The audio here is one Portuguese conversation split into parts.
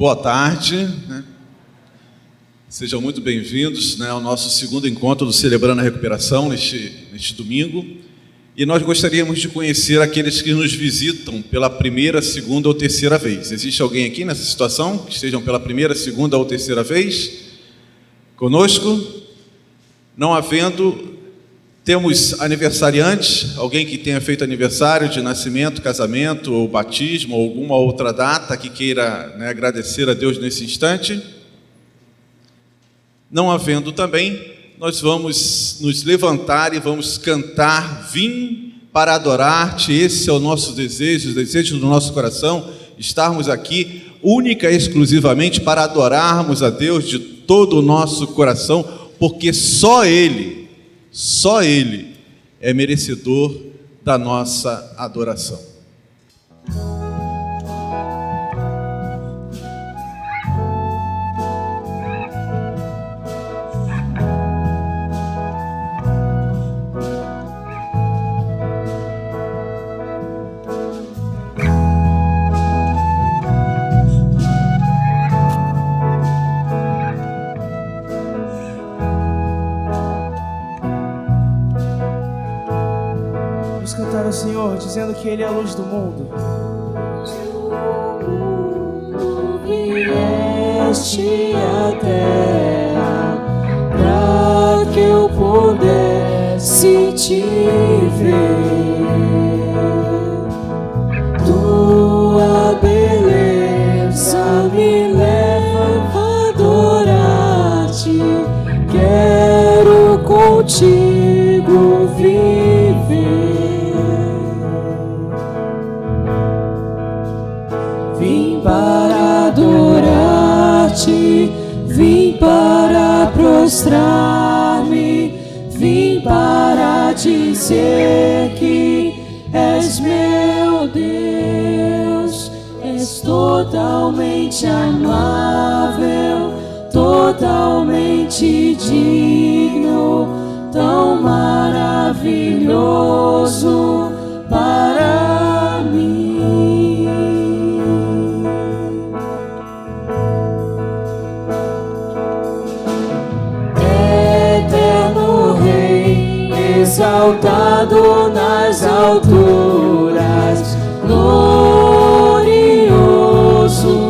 Boa tarde, Sejam muito bem-vindos, ao nosso segundo encontro do Celebrando a Recuperação neste domingo. E nós gostaríamos de conhecer aqueles que nos visitam pela primeira, segunda ou terceira vez. Existe alguém aqui nessa situação que estejam pela primeira, segunda ou terceira vez conosco? Não havendo, temos aniversariantes, alguém que tenha feito aniversário de nascimento, casamento ou batismo ou alguma outra data que queira agradecer a Deus nesse instante? Não havendo também, nós vamos nos levantar e vamos cantar: vim para adorar-te. Esse é o nosso desejo, o desejo do nosso coração, estarmos aqui única e exclusivamente para adorarmos a Deus de todo o nosso coração, porque só Ele é merecedor da nossa adoração. Ao Senhor, dizendo que Ele é a luz do mundo. Vieste à terra para que eu pudesse te ver. Tua beleza me leva a adorar-te. Quero contigo viver. Vim para adorar-te, vim para prostrar-me, vim para dizer que és meu Deus, és totalmente amável, totalmente digno, tão maravilhoso para mim. Exaltado nas alturas, glorioso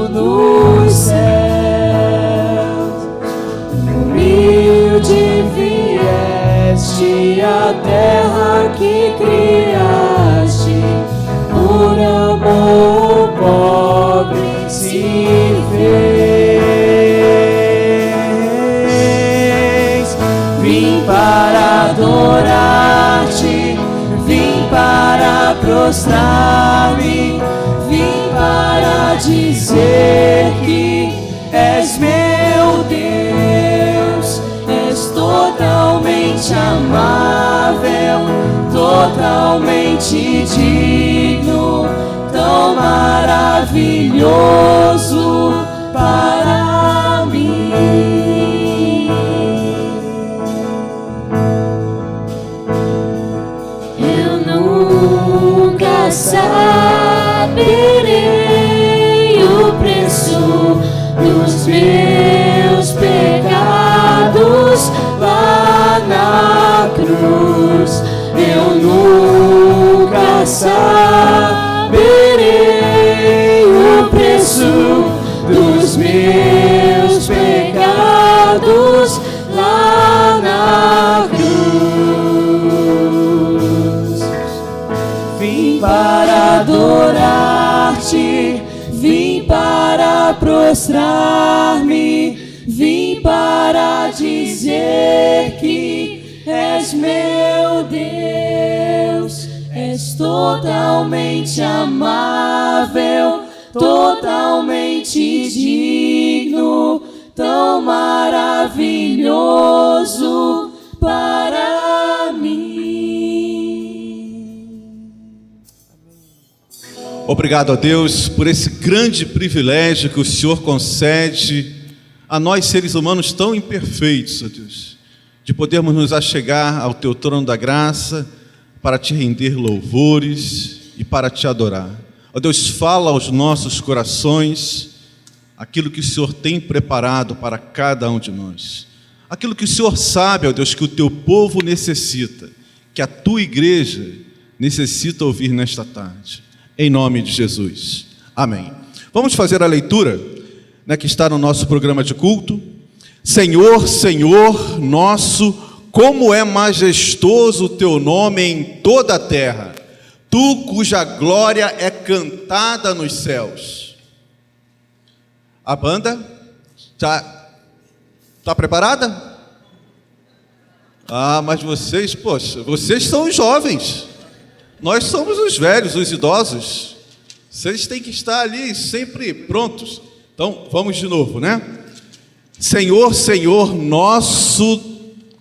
nos céus, humilde vieste à terra que criaste, por amor pobre se fez. Vim para adorar-te, vim para prostrar-me, vim para dizer que és meu Deus, és totalmente amável, totalmente digno, tão maravilhoso para mim. Saberei o preço dos meus pecados lá na cruz. Eu nunca saberei o preço dos meus pecados lá na cruz. Vim para adorar-te, vim para prostrar-me, vim para dizer que és meu Deus, és totalmente amável, totalmente digno, tão maravilhoso para mim. Obrigado a Deus por esse grande privilégio que o Senhor concede a nós seres humanos tão imperfeitos, ó Deus, de podermos nos achegar ao Teu trono da graça para Te render louvores e para Te adorar. Ó Deus, fala aos nossos corações, aquilo que o Senhor tem preparado para cada um de nós. Aquilo que o Senhor sabe, ó Deus, que o teu povo necessita, que a tua igreja necessita ouvir nesta tarde. Em nome de Jesus. Amém. Vamos fazer a leitura, que está no nosso programa de culto. Senhor, Senhor nosso, como é majestoso o teu nome em toda a terra, tu cuja glória é cantada nos céus. A banda está preparada? Mas vocês, poxa, vocês são os jovens, nós somos os velhos, os idosos. Vocês têm que estar ali sempre prontos. Então, vamos de novo, Senhor, Senhor nosso,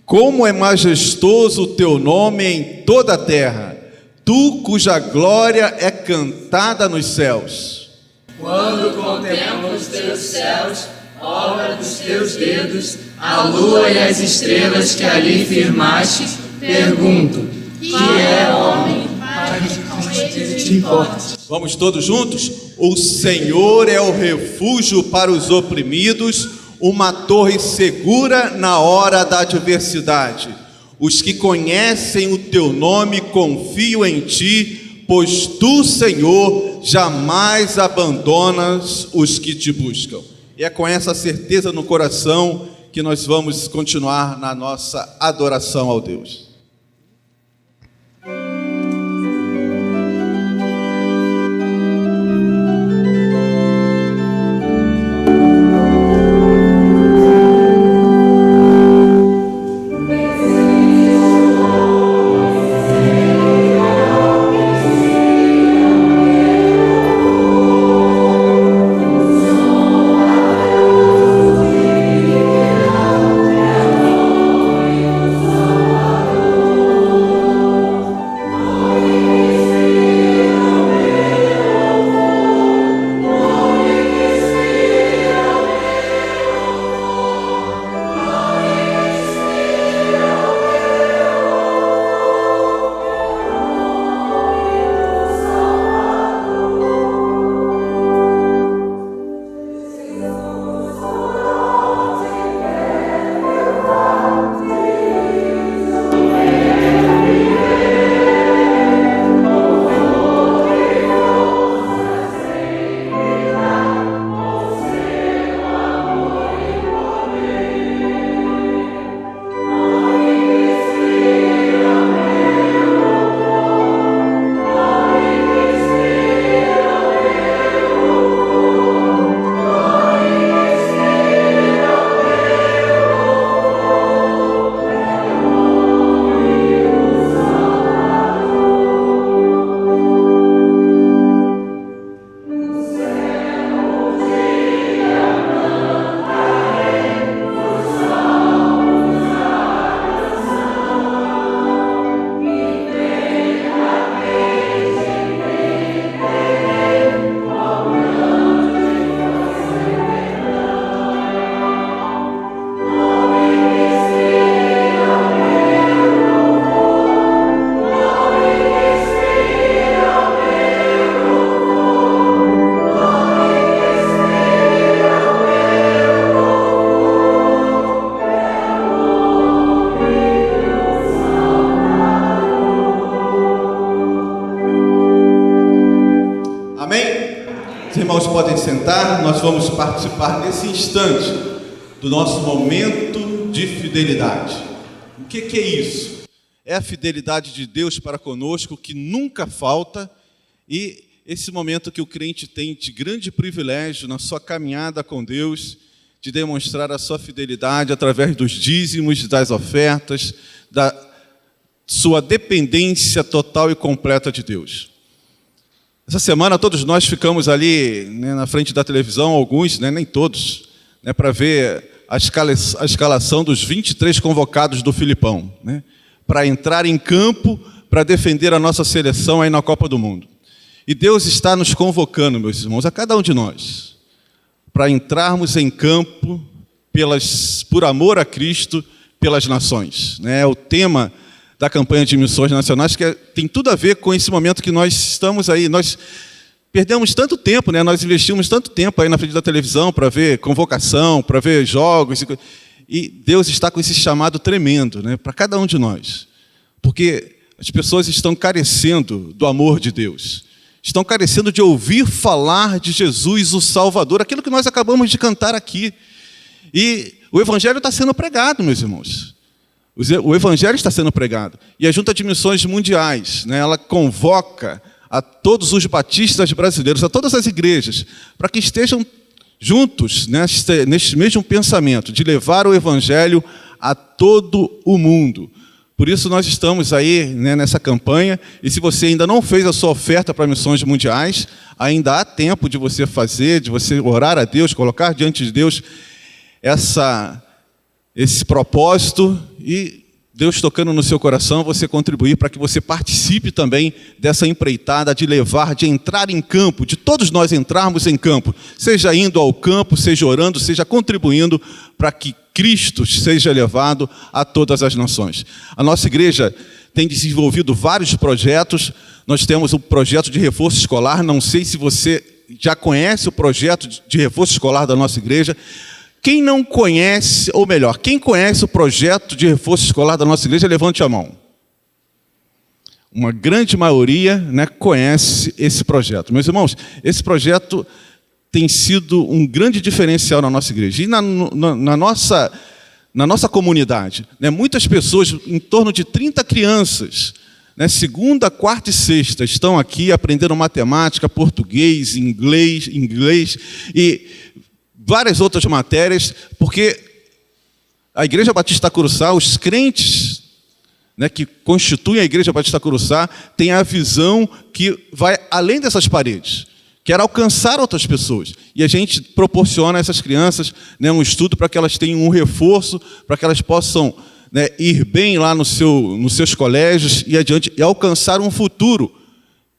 como é majestoso o teu nome em toda a terra, tu cuja glória é cantada nos céus. Quando contemplo os teus céus, obra dos teus dedos, a lua e as estrelas que ali firmaste, pergunto, que é homem para que com ele te importes? Vamos todos juntos? O Senhor é o refúgio para os oprimidos, uma torre segura na hora da adversidade. Os que conhecem o teu nome confiam em ti, pois tu, Senhor, jamais abandonas os que te buscam. E é com essa certeza no coração que nós vamos continuar na nossa adoração ao Deus. Irmãos, podem sentar, nós vamos participar nesse instante do nosso momento de fidelidade. O que é isso? É a fidelidade de Deus para conosco, que nunca falta, e esse momento que o crente tem de grande privilégio na sua caminhada com Deus, de demonstrar a sua fidelidade através dos dízimos, das ofertas, da sua dependência total e completa de Deus. Essa semana todos nós ficamos ali na frente da televisão, alguns, nem todos, para ver a escalação dos 23 convocados do Filipão, para entrar em campo, para defender a nossa seleção aí na Copa do Mundo. E Deus está nos convocando, meus irmãos, a cada um de nós, para entrarmos em campo por amor a Cristo, pelas nações. É o tema da campanha de missões nacionais, que tem tudo a ver com esse momento que nós estamos aí. Nós perdemos tanto tempo, né? Nós investimos tanto tempo aí na frente da televisão para ver convocação, para ver jogos. E Deus está com esse chamado tremendo, né? Para cada um de nós. Porque as pessoas estão carecendo do amor de Deus. Estão carecendo de ouvir falar de Jesus, o Salvador, aquilo que nós acabamos de cantar aqui. E o Evangelho está sendo pregado, meus irmãos. O Evangelho está sendo pregado. E a Junta de Missões Mundiais, né, ela convoca a todos os batistas brasileiros, a todas as igrejas, para que estejam juntos neste mesmo pensamento, de levar o Evangelho a todo o mundo. Por isso nós estamos aí, né, nessa campanha, e se você ainda não fez a sua oferta para missões mundiais, ainda há tempo de você fazer, de você orar a Deus, colocar diante de Deus esse propósito, e Deus tocando no seu coração, você contribuir para que você participe também dessa empreitada de levar, de entrar em campo, de todos nós entrarmos em campo, seja indo ao campo, seja orando, seja contribuindo para que Cristo seja levado a todas as nações. A nossa igreja tem desenvolvido vários projetos. Nós temos um projeto de reforço escolar. Não sei se você já conhece o projeto de reforço escolar da nossa igreja. Quem não conhece, ou melhor, quem conhece o projeto de reforço escolar da nossa igreja, levante a mão. Uma grande maioria, né, conhece esse projeto. Meus irmãos, esse projeto tem sido um grande diferencial na nossa igreja. E na nossa comunidade, né, muitas pessoas, em torno de 30 crianças, né, segunda, quarta e sexta, estão aqui aprendendo matemática, português, inglês e várias outras matérias, porque a Igreja Batista Curuçá, os crentes, né, que constituem a Igreja Batista Curuçá, têm a visão que vai além dessas paredes, quer alcançar outras pessoas. E a gente proporciona a essas crianças, né, um estudo para que elas tenham um reforço, para que elas possam, né, ir bem lá nos seus colégios e adiante, e alcançar um futuro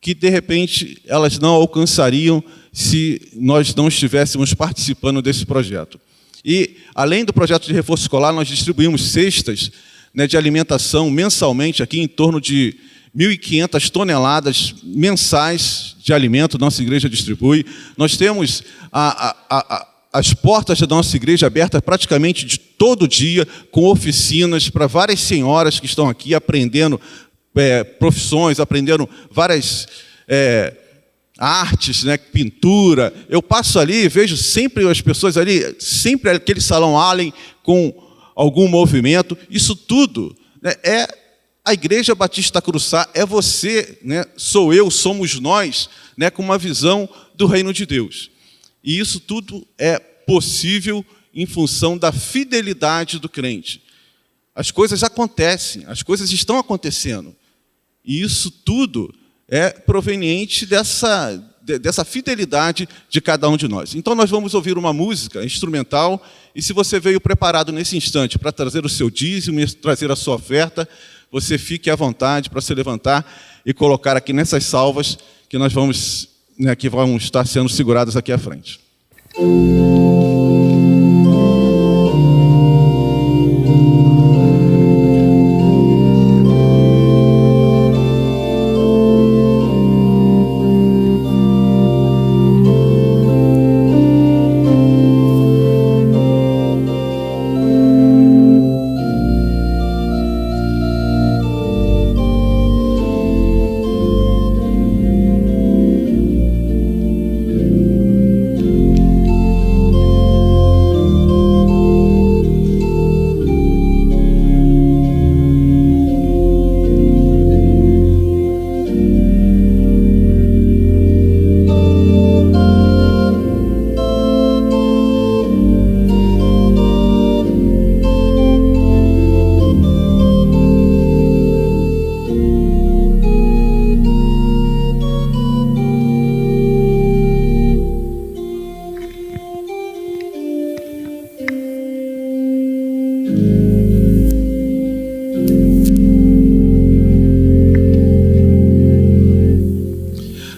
que, de repente, elas não alcançariam se nós não estivéssemos participando desse projeto. E, além do projeto de reforço escolar, nós distribuímos cestas, né, de alimentação mensalmente, aqui em torno de 1.500 toneladas mensais de alimento, nossa igreja distribui. Nós temos as portas da nossa igreja abertas praticamente de todo dia, com oficinas para várias senhoras que estão aqui aprendendo profissões, aprendendo várias artes, né, pintura. Eu passo ali e vejo sempre as pessoas ali, sempre aquele salão Allen com algum movimento. Isso tudo, né, é a Igreja Batista Curuçá, é você, né, sou eu, somos nós, né, com uma visão do reino de Deus. E isso tudo é possível em função da fidelidade do crente. As coisas acontecem, as coisas estão acontecendo. E isso tudo é proveniente dessa fidelidade de cada um de nós. Então nós vamos ouvir uma música instrumental, e se você veio preparado nesse instante para trazer o seu dízimo e trazer a sua oferta, você fique à vontade para se levantar e colocar aqui nessas salvas que nós vamos, né, que vão estar sendo seguradas aqui à frente.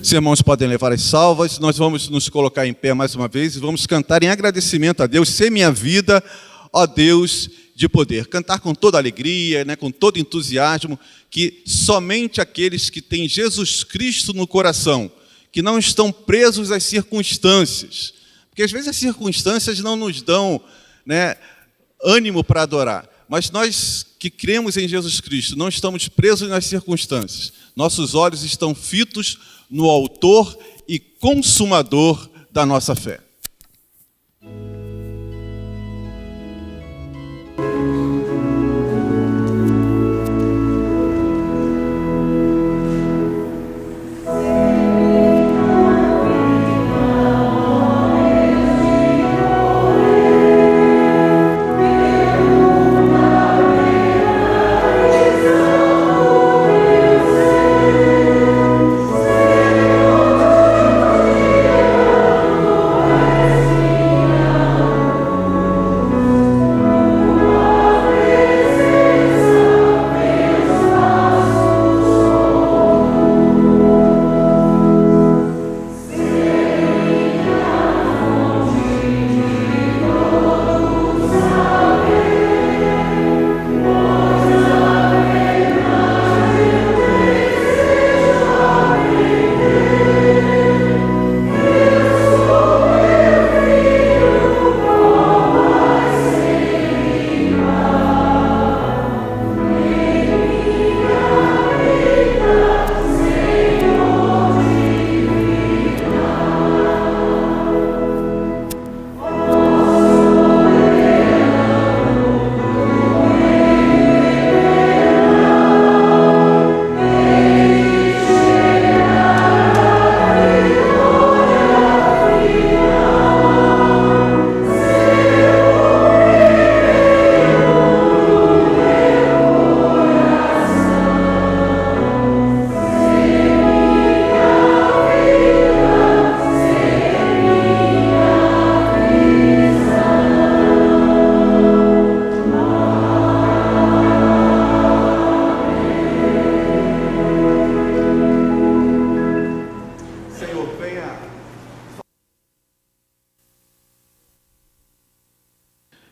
Os irmãos podem levar as salvas, nós vamos nos colocar em pé mais uma vez e vamos cantar em agradecimento a Deus, ser minha vida, ó Deus de poder. Cantar com toda alegria, né, com todo entusiasmo, que somente aqueles que têm Jesus Cristo no coração, que não estão presos às circunstâncias. Porque às vezes as circunstâncias não nos dão, né, ânimo para adorar. Mas nós que cremos em Jesus Cristo não estamos presos nas circunstâncias. Nossos olhos estão fitos no autor e consumador da nossa fé.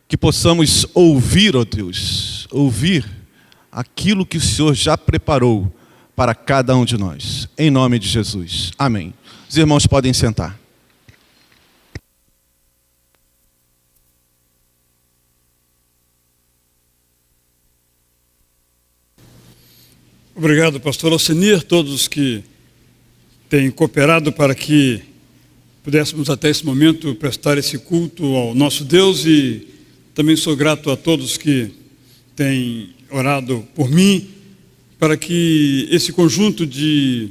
Que possamos ouvir, ó Deus, ouvir aquilo que o Senhor já preparou para cada um de nós. Em nome de Jesus. Amém. Os irmãos podem sentar. Obrigado, pastor Alcenir, todos que têm cooperado para que pudéssemos até esse momento prestar esse culto ao nosso Deus, e também sou grato a todos que têm orado por mim, para que esse conjunto de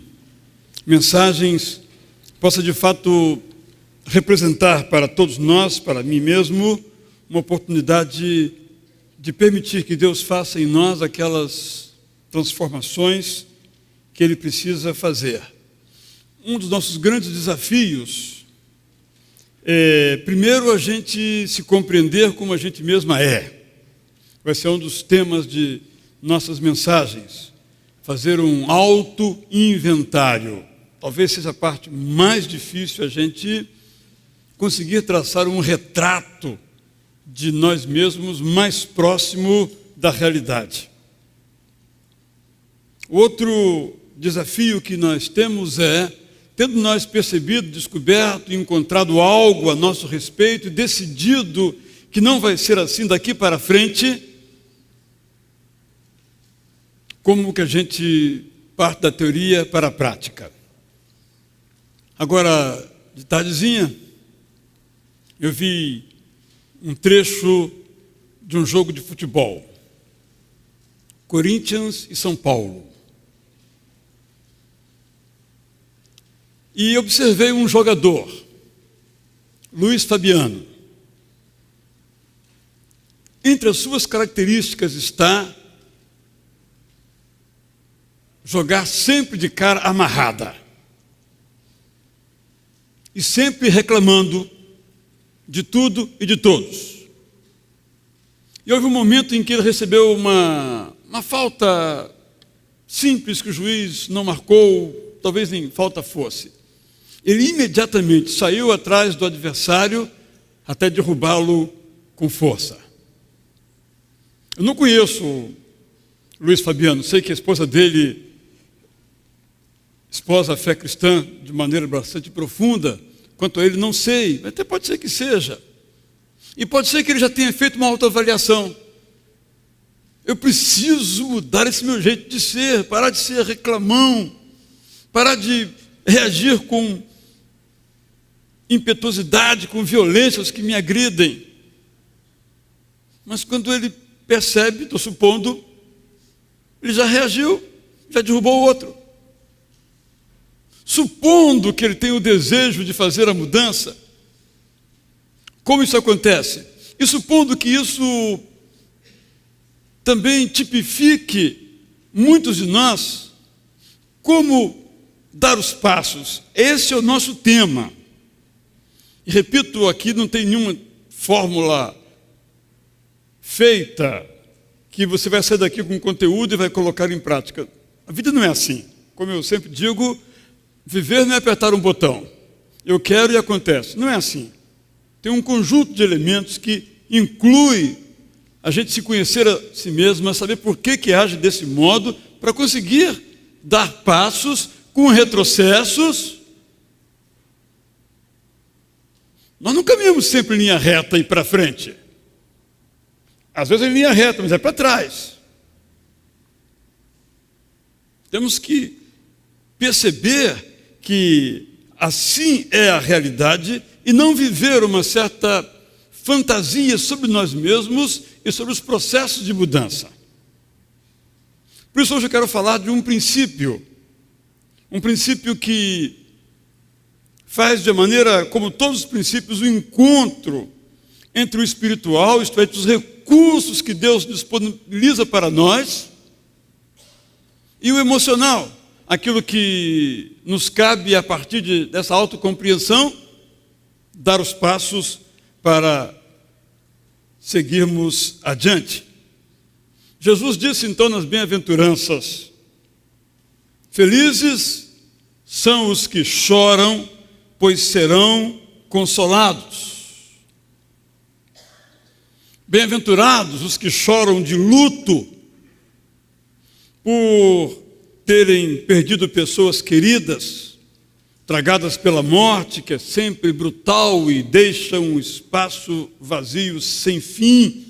mensagens possa de fato representar para todos nós, para mim mesmo, uma oportunidade de permitir que Deus faça em nós aquelas transformações que Ele precisa fazer. Um dos nossos grandes desafios é, primeiro, a gente se compreender como a gente mesma é. Vai ser um dos temas de nossas mensagens. Fazer um auto-inventário. Talvez seja a parte mais difícil, a gente conseguir traçar um retrato de nós mesmos mais próximo da realidade. Outro desafio que nós temos é, tendo nós percebido, descoberto, encontrado algo a nosso respeito e decidido que não vai ser assim daqui para frente, como que a gente parte da teoria para a prática. Agora, de tardezinha, eu vi um trecho de um jogo de futebol. Corinthians e São Paulo. E observei um jogador, Luiz Fabiano. Entre as suas características está jogar sempre de cara amarrada. E sempre reclamando de tudo e de todos. E houve um momento em que ele recebeu uma falta simples que o juiz não marcou, talvez nem falta fosse. Ele imediatamente saiu atrás do adversário até derrubá-lo com força. Eu não conheço o Luiz Fabiano, sei que a esposa dele esposa a fé cristã de maneira bastante profunda. Quanto a ele, não sei, até pode ser que seja. E pode ser que ele já tenha feito uma autoavaliação. Eu preciso mudar esse meu jeito de ser, parar de ser reclamão, parar de reagir com impetuosidade, com violências que me agridem. Mas quando ele percebe, estou supondo, ele já reagiu, já derrubou o outro. Supondo que ele tem o desejo de fazer a mudança, como isso acontece? E supondo que isso também tipifique muitos de nós, como dar os passos. Esse é o nosso tema. E repito, aqui não tem nenhuma fórmula feita que você vai sair daqui com conteúdo e vai colocar em prática. A vida não é assim. Como eu sempre digo, viver não é apertar um botão. Eu quero e acontece. Não é assim. Tem um conjunto de elementos que inclui a gente se conhecer a si mesmo, saber por que age desse modo, para conseguir dar passos com retrocessos. Nós não caminhamos sempre em linha reta e para frente. Às vezes é em linha reta, mas é para trás. Temos que perceber que assim é a realidade e não viver uma certa fantasia sobre nós mesmos e sobre os processos de mudança. Por isso hoje eu quero falar de um princípio que faz de maneira, como todos os princípios, o encontro entre o espiritual, isto é, entre os recursos que Deus disponibiliza para nós, e o emocional, aquilo que nos cabe a partir dessa autocompreensão, dar os passos para seguirmos adiante. Jesus disse então nas bem-aventuranças: felizes são os que choram, pois serão consolados. Bem-aventurados os que choram de luto por terem perdido pessoas queridas, tragadas pela morte, que é sempre brutal e deixa um espaço vazio sem fim,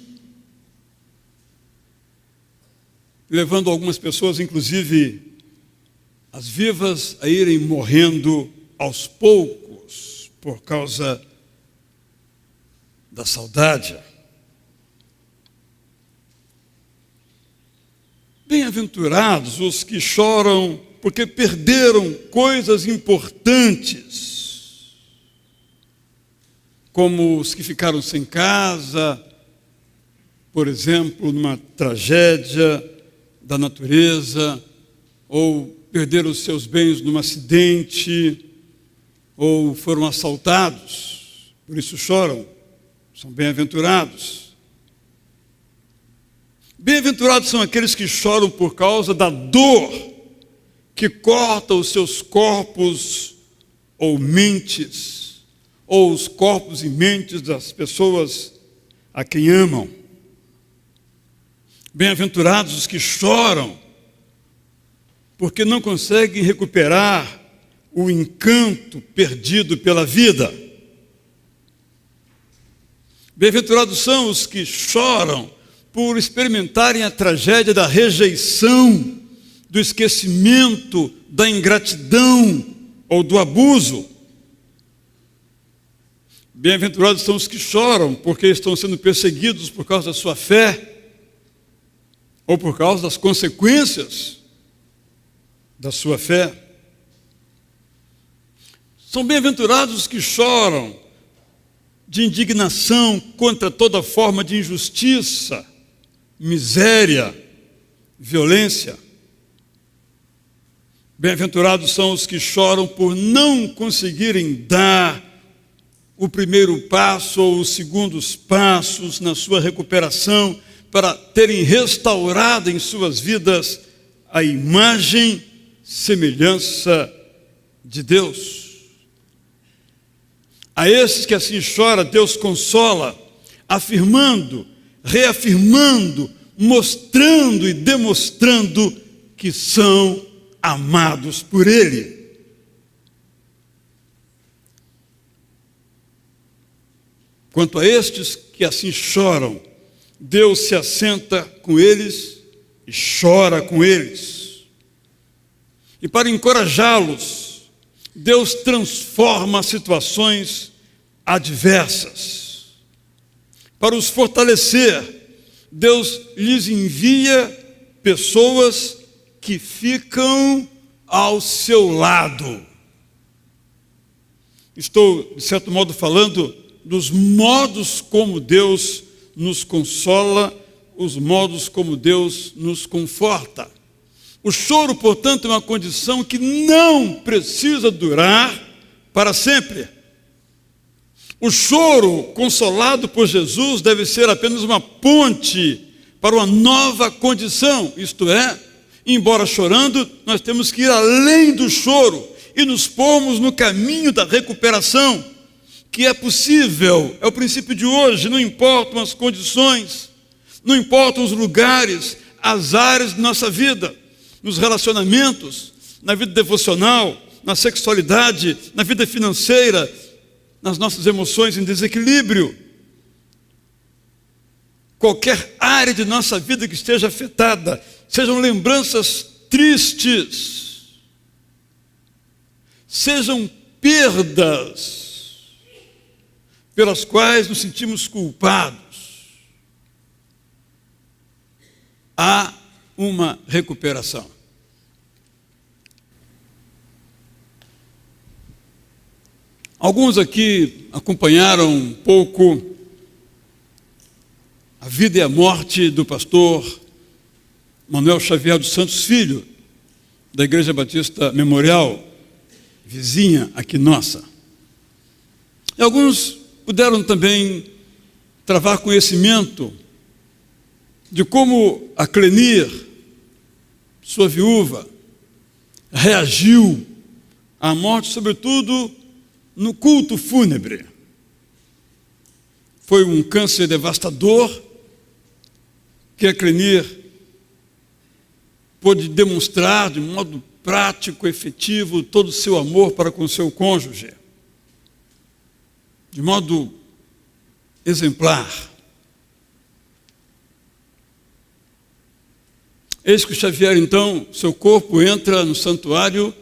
levando algumas pessoas, inclusive as vivas, a irem morrendo aos poucos por causa da saudade. Bem-aventurados os que choram porque perderam coisas importantes, como os que ficaram sem casa, por exemplo, numa tragédia da natureza, ou perderam os seus bens num acidente, ou foram assaltados, por isso choram, são bem-aventurados. Bem-aventurados são aqueles que choram por causa da dor que corta os seus corpos ou mentes, ou os corpos e mentes das pessoas a quem amam. Bem-aventurados os que choram porque não conseguem recuperar o encanto perdido pela vida. Bem-aventurados são os que choram por experimentarem a tragédia da rejeição, do esquecimento, da ingratidão ou do abuso. Bem-aventurados são os que choram porque estão sendo perseguidos por causa da sua fé ou por causa das consequências da sua fé. São bem-aventurados os que choram de indignação contra toda forma de injustiça, miséria, violência. Bem-aventurados são os que choram por não conseguirem dar o primeiro passo ou os segundos passos na sua recuperação para terem restaurado em suas vidas a imagem, semelhança de Deus. A esses que assim choram, Deus consola, afirmando, reafirmando, mostrando e demonstrando que são amados por Ele. Quanto a estes que assim choram, Deus se assenta com eles e chora com eles. E para encorajá-los, Deus transforma situações adversas. Para os fortalecer, Deus lhes envia pessoas que ficam ao seu lado. Estou, de certo modo, falando dos modos como Deus nos consola, os modos como Deus nos conforta. O choro, portanto, é uma condição que não precisa durar para sempre. O choro consolado por Jesus deve ser apenas uma ponte para uma nova condição, isto é, embora chorando, nós temos que ir além do choro e nos pormos no caminho da recuperação, que é possível, é o princípio de hoje, não importam as condições, não importam os lugares, as áreas de nossa vida, nos relacionamentos, na vida devocional, na sexualidade, na vida financeira, nas nossas emoções em desequilíbrio. Qualquer área de nossa vida que esteja afetada, sejam lembranças tristes, sejam perdas pelas quais nos sentimos culpados, há uma recuperação. Alguns aqui acompanharam um pouco a vida e a morte do pastor Manuel Xavier dos Santos Filho, da Igreja Batista Memorial, vizinha aqui nossa. E alguns puderam também travar conhecimento de como a Clenir, sua viúva, reagiu à morte, sobretudo no culto fúnebre. Foi um câncer devastador que a Clenir pôde demonstrar de modo prático, efetivo, todo o seu amor para com seu cônjuge, de modo exemplar. Eis que Xavier, então, seu corpo entra no santuário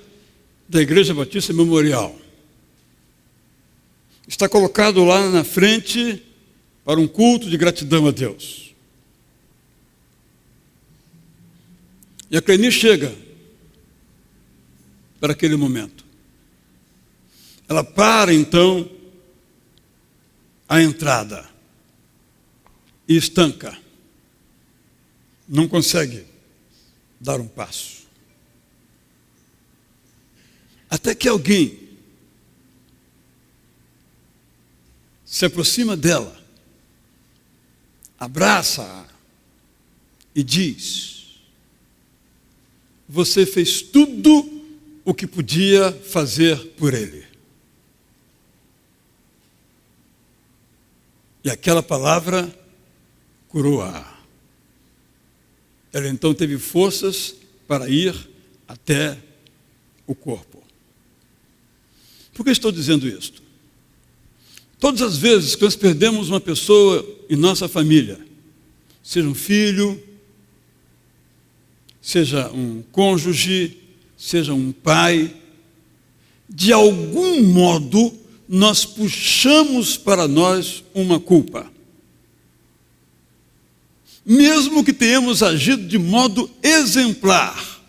da Igreja Batista Memorial. Está colocado lá na frente para um culto de gratidão a Deus. E a Clenir chega para aquele momento. Ela para, então, a entrada e estanca. Não consegue dar um passo. Até que alguém se aproxima dela, abraça-a e diz: você fez tudo o que podia fazer por ele. E aquela palavra curou-a. Ela então teve forças para ir até o corpo. Por que estou dizendo isto? Todas as vezes que nós perdemos uma pessoa em nossa família, seja um filho, seja um cônjuge, seja um pai, de algum modo nós puxamos para nós uma culpa. Mesmo que tenhamos agido de modo exemplar,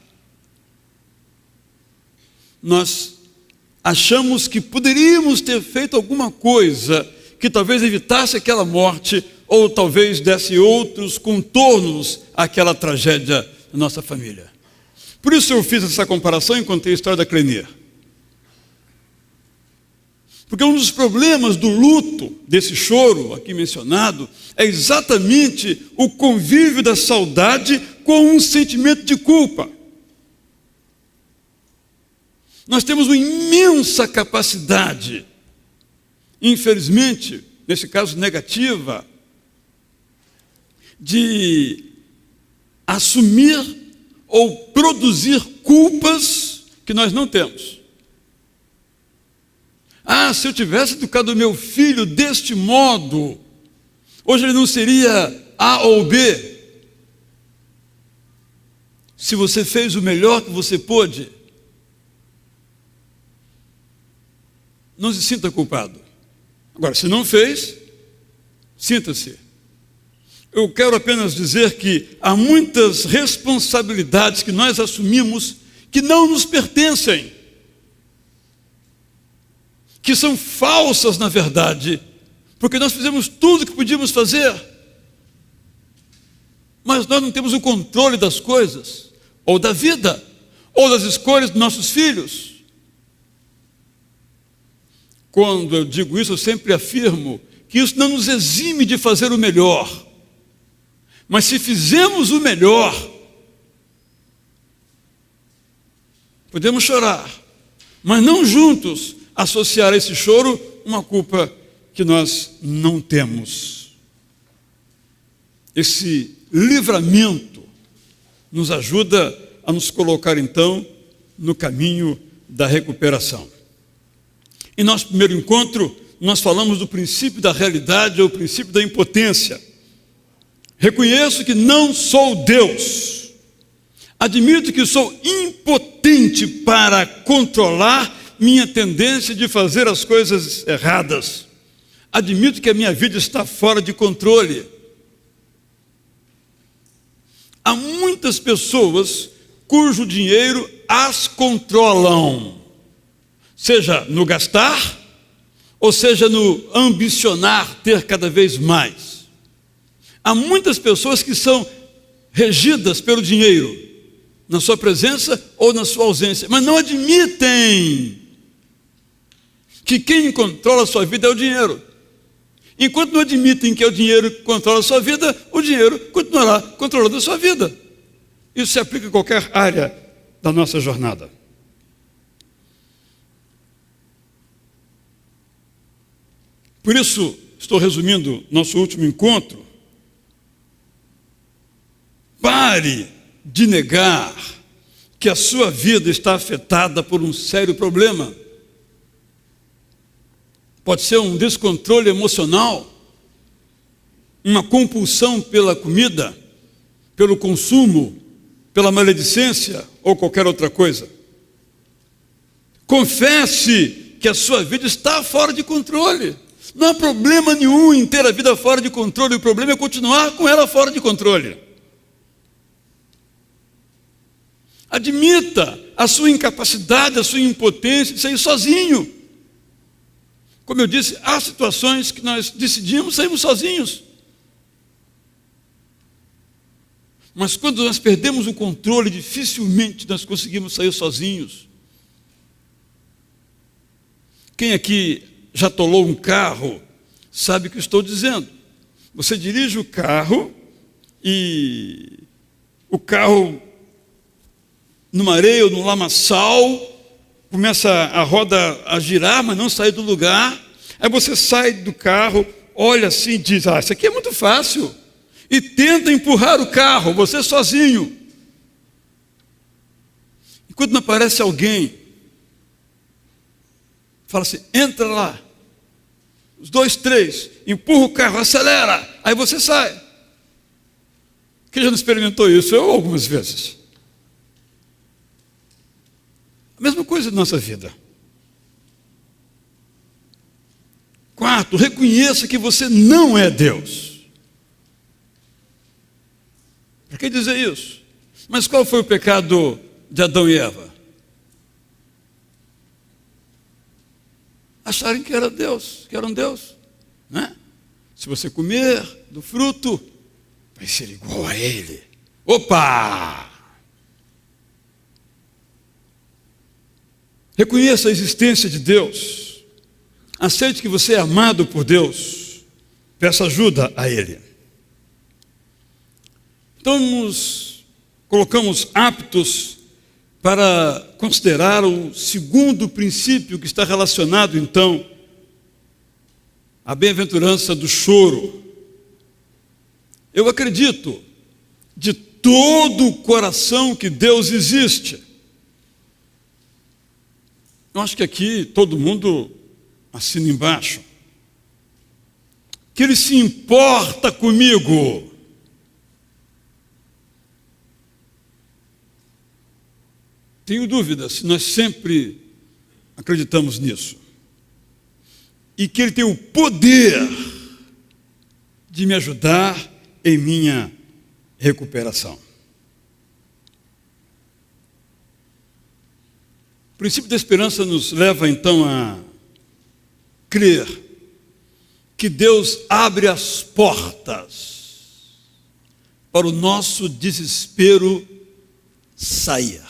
nós achamos que poderíamos ter feito alguma coisa que talvez evitasse aquela morte ou talvez desse outros contornos àquela tragédia da nossa família. Por isso eu fiz essa comparação e contei a história da Clenir. Porque um dos problemas do luto, desse choro aqui mencionado, é exatamente o convívio da saudade com um sentimento de culpa. Nós temos uma imensa capacidade, infelizmente, nesse caso negativa, de assumir ou produzir culpas que nós não temos. Se eu tivesse educado o meu filho deste modo, hoje ele não seria A ou B. Se você fez o melhor que você pôde, não se sinta culpado. Agora, se não fez, sinta-se. Eu quero apenas dizer que há muitas responsabilidades que nós assumimos que não nos pertencem, que são falsas na verdade, porque nós fizemos tudo o que podíamos fazer, mas nós não temos o controle das coisas, ou da vida, ou das escolhas dos nossos filhos. Quando eu digo isso, eu sempre afirmo que isso não nos exime de fazer o melhor, mas se fizemos o melhor, podemos chorar, mas não juntos associar a esse choro uma culpa que nós não temos. Esse livramento nos ajuda a nos colocar então no caminho da recuperação. Em nosso primeiro encontro, nós falamos do princípio da realidade ou o princípio da impotência. Reconheço que não sou Deus. Admito que sou impotente para controlar minha tendência de fazer as coisas erradas. Admito que a minha vida está fora de controle. Há muitas pessoas cujo dinheiro as controlam, seja no gastar, ou seja no ambicionar ter cada vez mais. Há muitas pessoas que são regidas pelo dinheiro, na sua presença ou na sua ausência, mas não admitem que quem controla a sua vida é o dinheiro. Enquanto não admitem que é o dinheiro que controla a sua vida, o dinheiro continuará controlando a sua vida. Isso se aplica a qualquer área da nossa jornada. Por isso, estou resumindo nosso último encontro. Pare de negar que a sua vida está afetada por um sério problema. Pode ser um descontrole emocional, uma compulsão pela comida, pelo consumo, pela maledicência ou qualquer outra coisa. Confesse que a sua vida está fora de controle. Não há problema nenhum em ter a vida fora de controle, o problema é continuar com ela fora de controle. Admita a sua incapacidade, a sua impotência de sair sozinho. Como eu disse, há situações que nós decidimos sairmos sozinhos. Mas quando nós perdemos o controle, dificilmente nós conseguimos sair sozinhos. Quem aqui já atolou um carro sabe o que eu estou dizendo. Você dirige o carro e o carro numa areia ou num lamaçal, começa a roda a girar, mas não sai do lugar. Aí você sai do carro, olha assim e diz, isso aqui é muito fácil. E tenta empurrar o carro, você sozinho. Enquanto não aparece alguém, fala assim, entra lá. Os 2, 3, empurra o carro, acelera, aí você sai. Quem já não experimentou isso? Eu algumas vezes. A mesma coisa na nossa vida. Quarto, reconheça que você não é Deus. Por que dizer isso? Mas qual foi o pecado de Adão e Eva? Acharem que era Deus, que eram Deus, né? Se você comer do fruto, vai ser igual a ele. Opa! Reconheça a existência de Deus. Aceite que você é amado por Deus. Peça ajuda a Ele. Então nos colocamos aptos para considerar o segundo princípio que está relacionado, então, à bem-aventurança do choro. Eu acredito de todo o coração que Deus existe. Eu acho que aqui todo mundo assina embaixo que Ele se importa comigo. Tenho dúvida se nós sempre acreditamos nisso. E que Ele tem o poder de me ajudar em minha recuperação. O princípio da esperança nos leva então a crer que Deus abre as portas para o nosso desespero sair.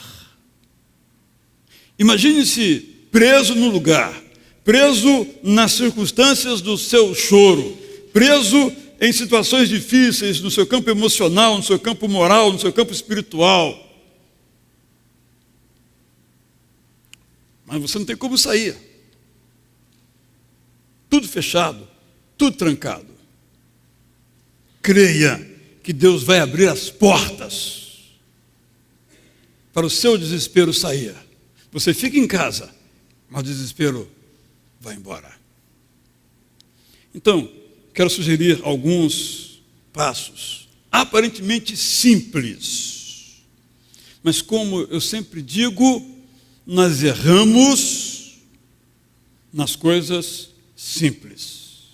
Imagine-se preso no lugar, preso nas circunstâncias do seu choro, preso em situações difíceis, no seu campo emocional, no seu campo moral, no seu campo espiritual. Mas você não tem como sair. Tudo fechado, tudo trancado. Creia que Deus vai abrir as portas para o seu desespero sair. Você fica em casa, mas o desespero vai embora. Então, quero sugerir alguns passos, aparentemente simples. Mas como eu sempre digo, nós erramos nas coisas simples.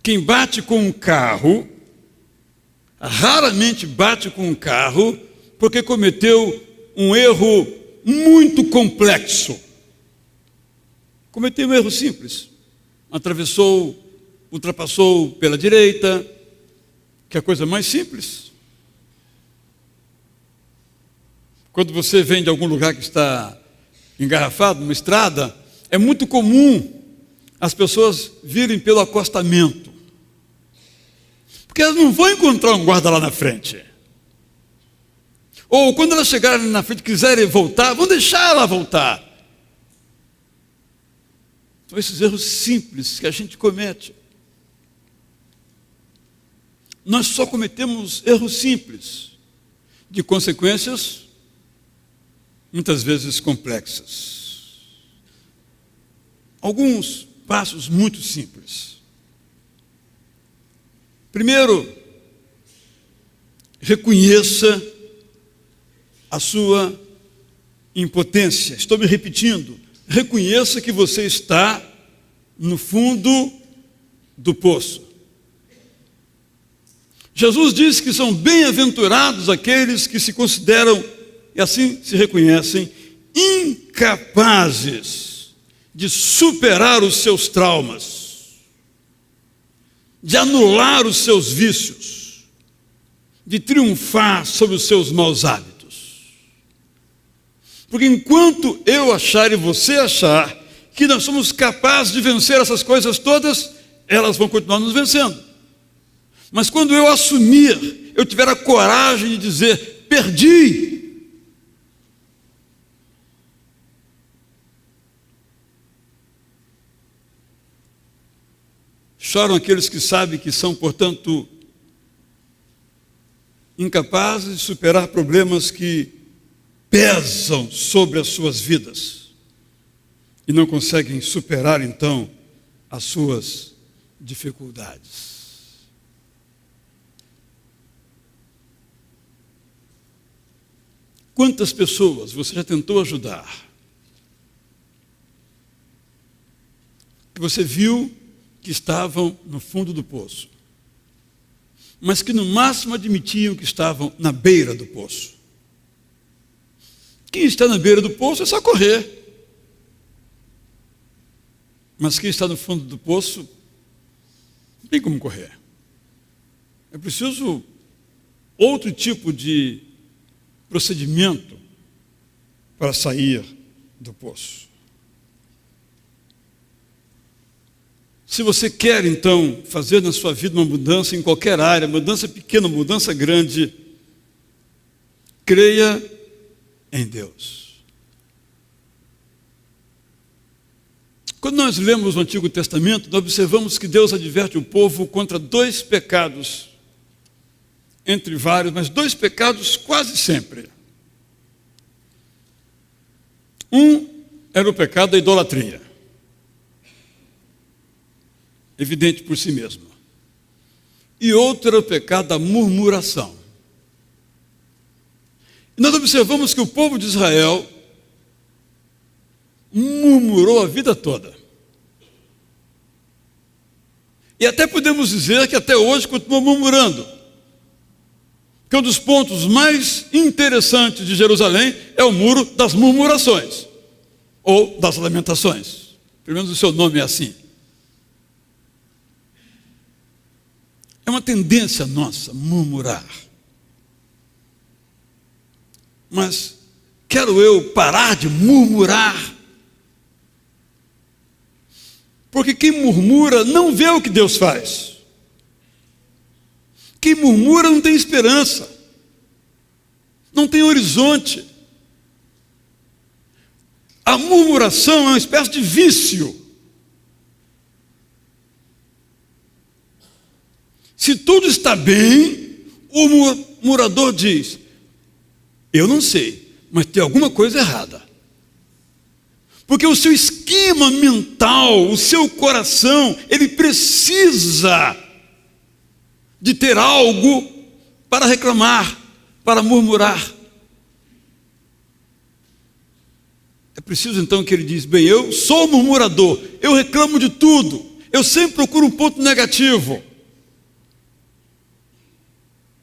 Quem bate com um carro, raramente bate com um carro porque cometeu um erro muito complexo. Cometeu um erro simples. Ultrapassou pela direita, que é a coisa mais simples. Quando você vem de algum lugar que está engarrafado, numa estrada, é muito comum as pessoas virem pelo acostamento. Porque elas não vão encontrar um guarda lá na frente. Ou quando elas chegarem na frente e quiserem voltar, vão deixar ela voltar. São esses erros simples que a gente comete. Nós só cometemos erros simples, de consequências muitas vezes complexas. Alguns passos muito simples. Primeiro, reconheça a sua impotência. Estou me repetindo. Reconheça que você está no fundo do poço. Jesus diz que são bem-aventurados aqueles que se consideram, e assim se reconhecem, incapazes de superar os seus traumas, de anular os seus vícios, de triunfar sobre os seus maus hábitos. Porque enquanto eu achar e você achar que nós somos capazes de vencer essas coisas todas, elas vão continuar nos vencendo. Mas quando eu assumir, eu tiver a coragem de dizer, perdi. Choram aqueles que sabem que são, portanto, incapazes de superar problemas que pesam sobre as suas vidas e não conseguem superar, então, as suas dificuldades. Quantas pessoas você já tentou ajudar? Que você viu que estavam no fundo do poço, mas que no máximo admitiam que estavam na beira do poço. Quem está na beira do poço é só correr. Mas quem está no fundo do poço, não tem como correr. É preciso outro tipo de procedimento para sair do poço. Se você quer, então, fazer na sua vida uma mudança em qualquer área, mudança pequena, mudança grande, creia em Deus. Quando nós lemos o Antigo Testamento, nós observamos que Deus adverte o povo contra 2 pecados, entre vários, mas 2 pecados quase sempre. Um era o pecado da idolatria, evidente por si mesmo. E outro era o pecado da murmuração. E nós observamos que o povo de Israel murmurou a vida toda. E até podemos dizer que até hoje continua murmurando. Que um dos pontos mais interessantes de Jerusalém é o Muro das Murmurações, ou das Lamentações. Pelo menos o seu nome é assim. É uma tendência nossa murmurar. Mas quero eu parar de murmurar? Porque quem murmura não vê o que Deus faz. Quem murmura não tem esperança, não tem horizonte. A murmuração é uma espécie de vício. Se tudo está bem, o murmurador diz: eu não sei, mas tem alguma coisa errada. Porque o seu esquema mental, o seu coração, ele precisa de ter algo para reclamar, para murmurar. É preciso então que ele diz: bem, eu sou murmurador, eu reclamo de tudo, eu sempre procuro um ponto negativo.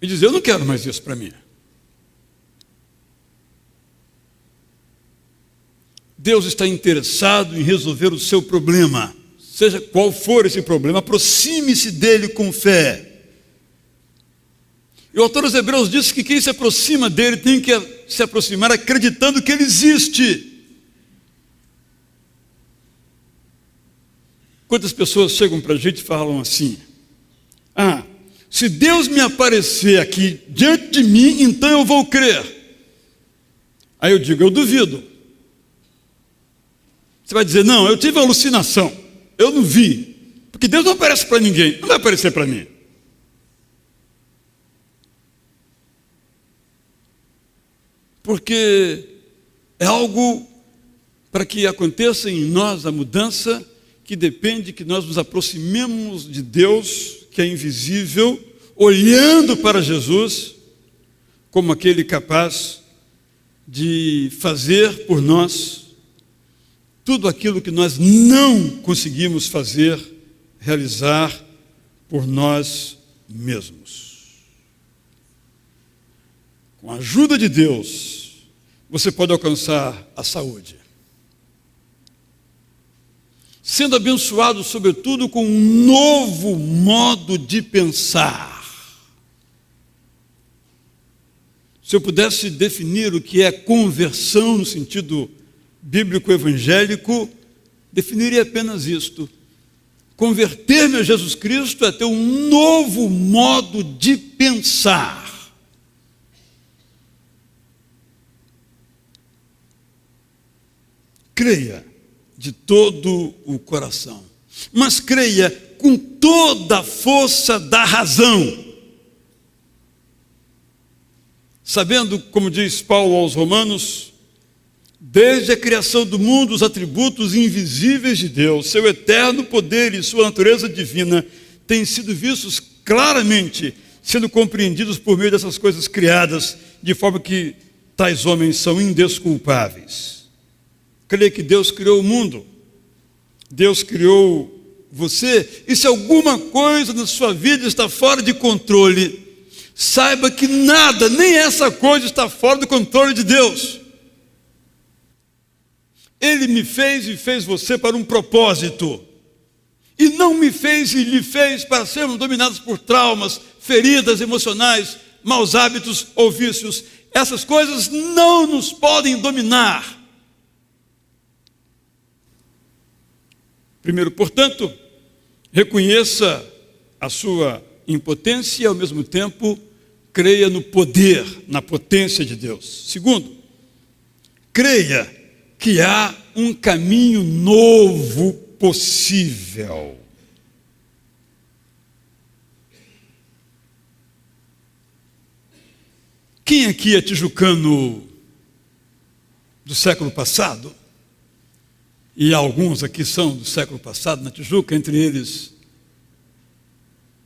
E diz: eu não quero mais isso para mim. Deus está interessado em resolver o seu problema, seja qual for esse problema, aproxime-se dele com fé. E o autor aos Hebreus diz que quem se aproxima dele tem que se aproximar acreditando que ele existe. Quantas pessoas chegam para a gente e falam assim: se Deus me aparecer aqui diante de mim, então eu vou crer. Aí eu digo: eu duvido. Você vai dizer: não, eu tive alucinação, eu não vi. Porque Deus não aparece para ninguém, não vai aparecer para mim. Porque é algo para que aconteça em nós a mudança que depende que nós nos aproximemos de Deus, que é invisível, olhando para Jesus como aquele capaz de fazer por nós tudo aquilo que nós não conseguimos fazer, realizar por nós mesmos. Com a ajuda de Deus, você pode alcançar a saúde. Sendo abençoado, sobretudo, com um novo modo de pensar. Se eu pudesse definir o que é conversão no sentido bíblico evangélico, definiria apenas isto: converter-me a Jesus Cristo é ter um novo modo de pensar. Creia de todo o coração, mas creia com toda a força da razão, sabendo, como diz Paulo aos Romanos, desde a criação do mundo, os atributos invisíveis de Deus, seu eterno poder e sua natureza divina, têm sido vistos claramente, sendo compreendidos por meio dessas coisas criadas, de forma que tais homens são indesculpáveis. Creia que Deus criou o mundo, Deus criou você, e se alguma coisa na sua vida está fora de controle, saiba que nada, nem essa coisa está fora do controle de Deus. Ele me fez e fez você para um propósito, e não me fez e lhe fez para sermos dominados por traumas, feridas emocionais, maus hábitos ou vícios. Essas coisas não nos podem dominar. Primeiro, portanto, reconheça a sua impotência e, ao mesmo tempo, creia no poder, na potência de Deus. Segundo, creia que há um caminho novo possível. Quem aqui é tijucano do século passado? e alguns aqui são do século passado na Tijuca, entre eles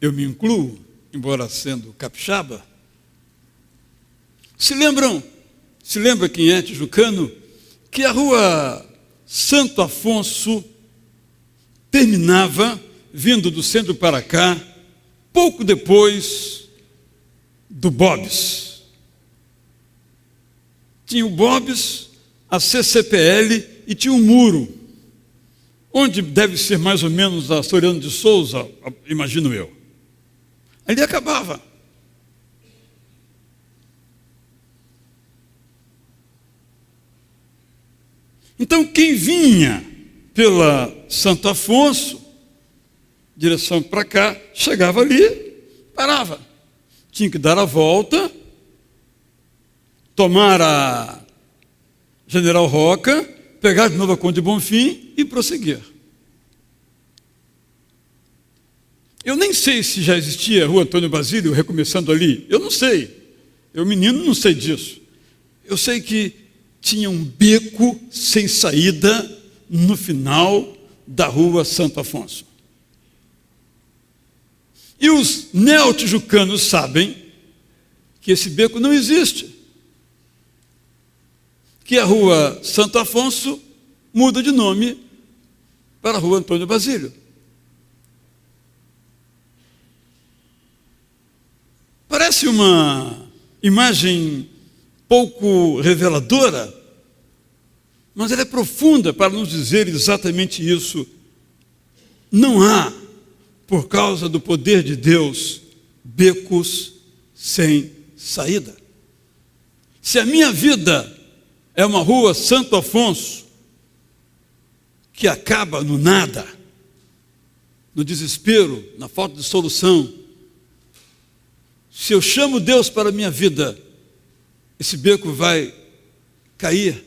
eu me incluo, embora sendo capixaba. Se lembra quem é tijucano, que a rua Santo Afonso terminava, vindo do centro para cá, pouco depois do Bob's. Tinha o Bob's, a CCPL e tinha um muro, onde deve ser mais ou menos a Soriano de Souza, imagino eu. Ali acabava. Então, quem vinha pela Santo Afonso, direção para cá, chegava ali, parava. Tinha que dar a volta, tomar a General Roca, pegar de novo a Conde Bonfim e prosseguir. Eu nem sei se já existia a Rua Antônio Basílio recomeçando ali. Eu não sei. Eu, menino, não sei disso. Eu sei que tinha um beco sem saída no final da Rua Santo Afonso. E os neotijucanos sabem que esse beco não existe. Que a Rua Santo Afonso muda de nome para a Rua Antônio Basílio. Parece uma imagem pouco reveladora, mas ela é profunda para nos dizer exatamente isso. Não há, por causa do poder de Deus, becos sem saída. Se a minha vida é uma rua Santo Afonso, que acaba no nada, no desespero, na falta de solução, se eu chamo Deus para a minha vida, esse beco vai cair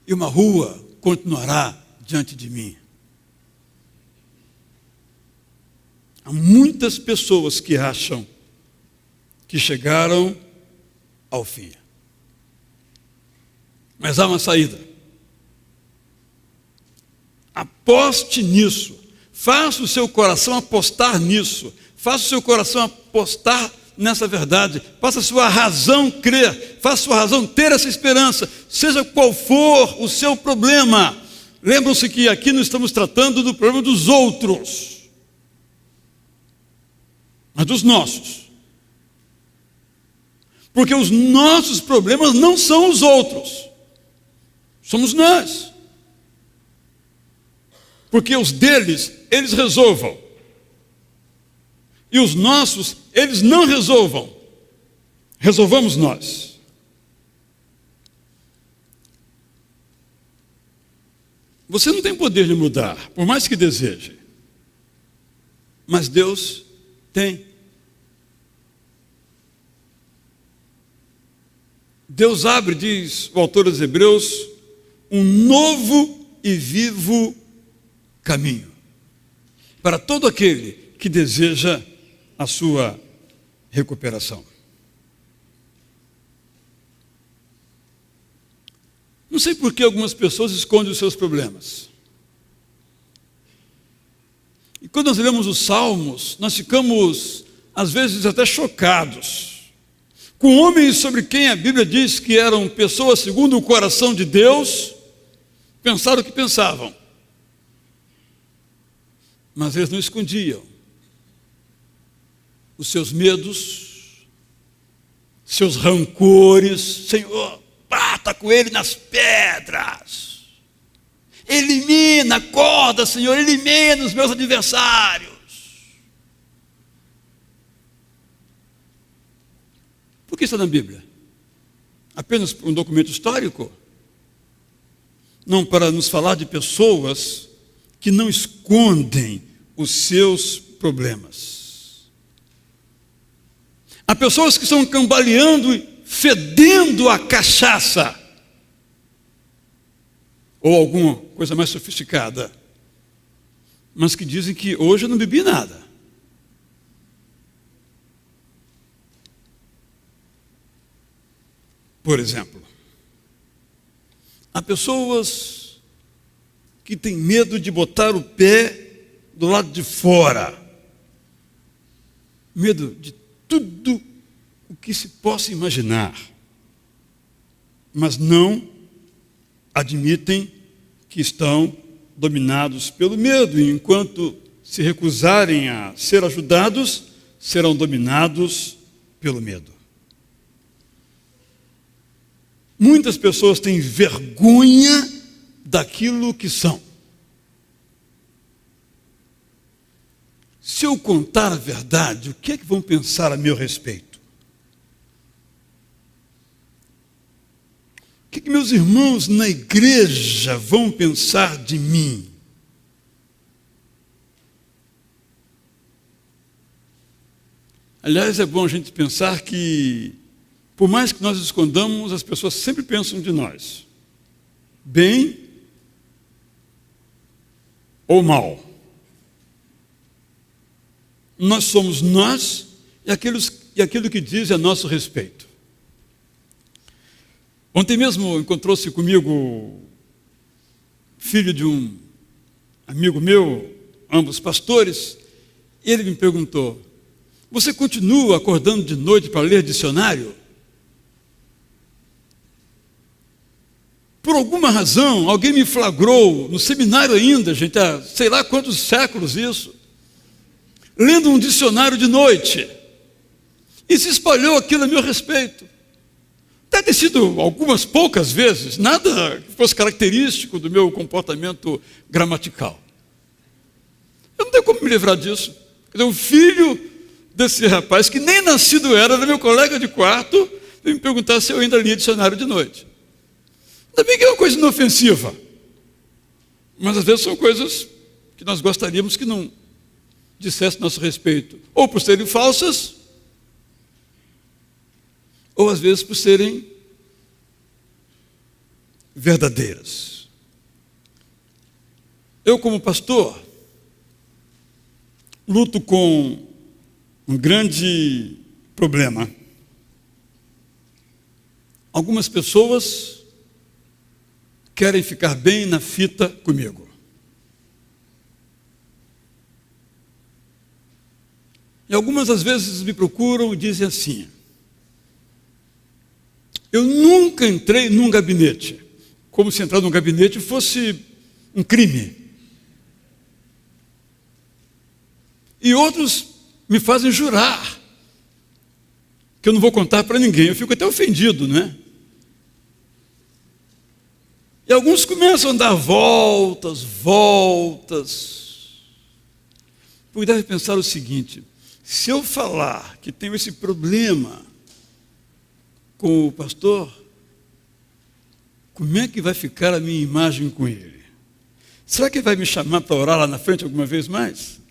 e uma rua continuará diante de mim. Há muitas pessoas que acham que chegaram ao fim. Mas há uma saída. Aposte nisso. Faça o seu coração apostar nisso. Faça o seu coração apostar nessa verdade. Faça a sua razão crer. Faça a sua razão ter essa esperança. Seja qual for o seu problema. Lembram-se que aqui não estamos tratando do problema dos outros, mas dos nossos. Porque os nossos problemas não são os outros. Somos nós. Porque os deles, eles resolvam. E os nossos, eles não resolvam. Resolvamos nós. Você não tem poder de mudar, por mais que deseje. Mas Deus tem. Deus abre, diz o autor dos Hebreus, um novo e vivo caminho para todo aquele que deseja a sua recuperação. Não sei por que algumas pessoas escondem os seus problemas. E quando nós lemos os Salmos, nós ficamos, às vezes, até chocados com homens sobre quem a Bíblia diz que eram pessoas segundo o coração de Deus, pensaram o que pensavam. Mas eles não escondiam os seus medos, seus rancores. Senhor, bata com ele nas pedras. Elimina, acorda, Senhor, elimina os meus adversários. Por que está na Bíblia? Apenas um documento histórico? Não para nos falar de pessoas que não escondem os seus problemas. Há pessoas que estão cambaleando e fedendo a cachaça, ou alguma coisa mais sofisticada, mas que dizem que hoje eu não bebi nada. Por exemplo, há pessoas que tem medo de botar o pé do lado de fora. Medo de tudo o que se possa imaginar. Mas não admitem que estão dominados pelo medo, e enquanto se recusarem a ser ajudados, serão dominados pelo medo. Muitas pessoas têm vergonha daquilo que são. Se eu contar a verdade, o que é que vão pensar a meu respeito? O que é que meus irmãos na igreja vão pensar de mim? Aliás, é bom a gente pensar que, por mais que nós escondamos, as pessoas sempre pensam de nós, bem ou mal. Nós somos nós e aquilo que diz a nosso respeito. Ontem mesmo encontrou-se comigo filho de um amigo meu, ambos pastores, e ele me perguntou: você continua acordando de noite para ler dicionário? Por alguma razão, alguém me flagrou, no seminário ainda, gente, há sei lá quantos séculos isso, lendo um dicionário de noite, e se espalhou aquilo a meu respeito. Deve ter sido algumas poucas vezes, nada que fosse característico do meu comportamento gramatical. Eu não tenho como me livrar disso. Quer dizer, o filho desse rapaz, que nem nascido era meu colega de quarto, veio me perguntar se eu ainda lia dicionário de noite. Ainda bem que é uma coisa inofensiva, mas às vezes são coisas que nós gostaríamos que não dissesse a nosso respeito, ou por serem falsas, ou às vezes por serem verdadeiras. Eu, como pastor, luto com um grande problema. Algumas pessoas querem ficar bem na fita comigo. E algumas às vezes me procuram e dizem assim: eu nunca entrei num gabinete, como se entrar num gabinete fosse um crime. E outros me fazem jurar que eu não vou contar para ninguém. Eu fico até ofendido, né? E alguns começam a dar voltas. Porque deve pensar o seguinte: se eu falar que tenho esse problema com o pastor, como é que vai ficar a minha imagem com ele? Será que ele vai me chamar para orar lá na frente alguma vez mais?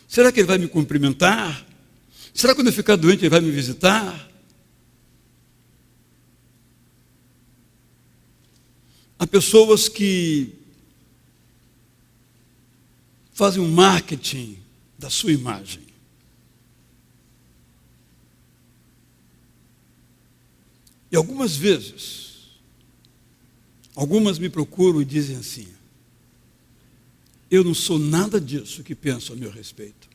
Será que ele vai me cumprimentar? Será que quando eu ficar doente ele vai me visitar? Há pessoas que fazem um marketing da sua imagem. E algumas vezes, algumas me procuram e dizem assim: eu não sou nada disso que pensam a meu respeito.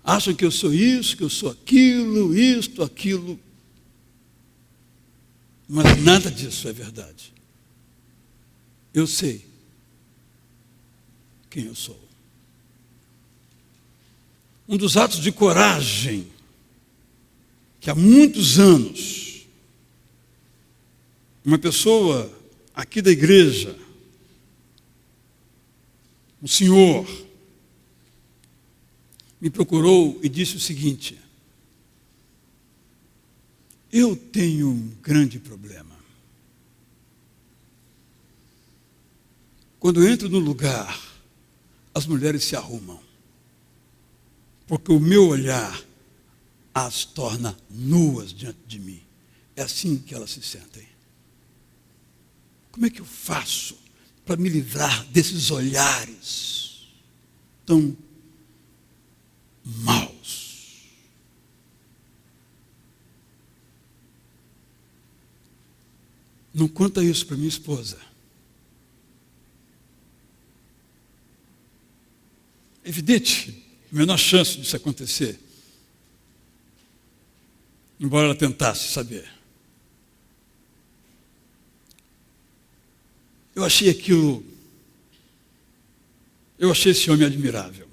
Acham que eu sou isso, que eu sou aquilo, isto, aquilo. Mas nada disso é verdade. Eu sei quem eu sou. Um dos atos de coragem que há muitos anos uma pessoa aqui da igreja, um senhor, me procurou e disse o seguinte: eu tenho um grande problema. Quando eu entro no lugar, as mulheres se arrumam, porque o meu olhar as torna nuas diante de mim. É assim que elas se sentem. Como é que eu faço para me livrar desses olhares tão maus? Não conta isso para minha esposa. É evidente, a menor chance disso acontecer. Embora ela tentasse saber. Eu achei esse homem admirável.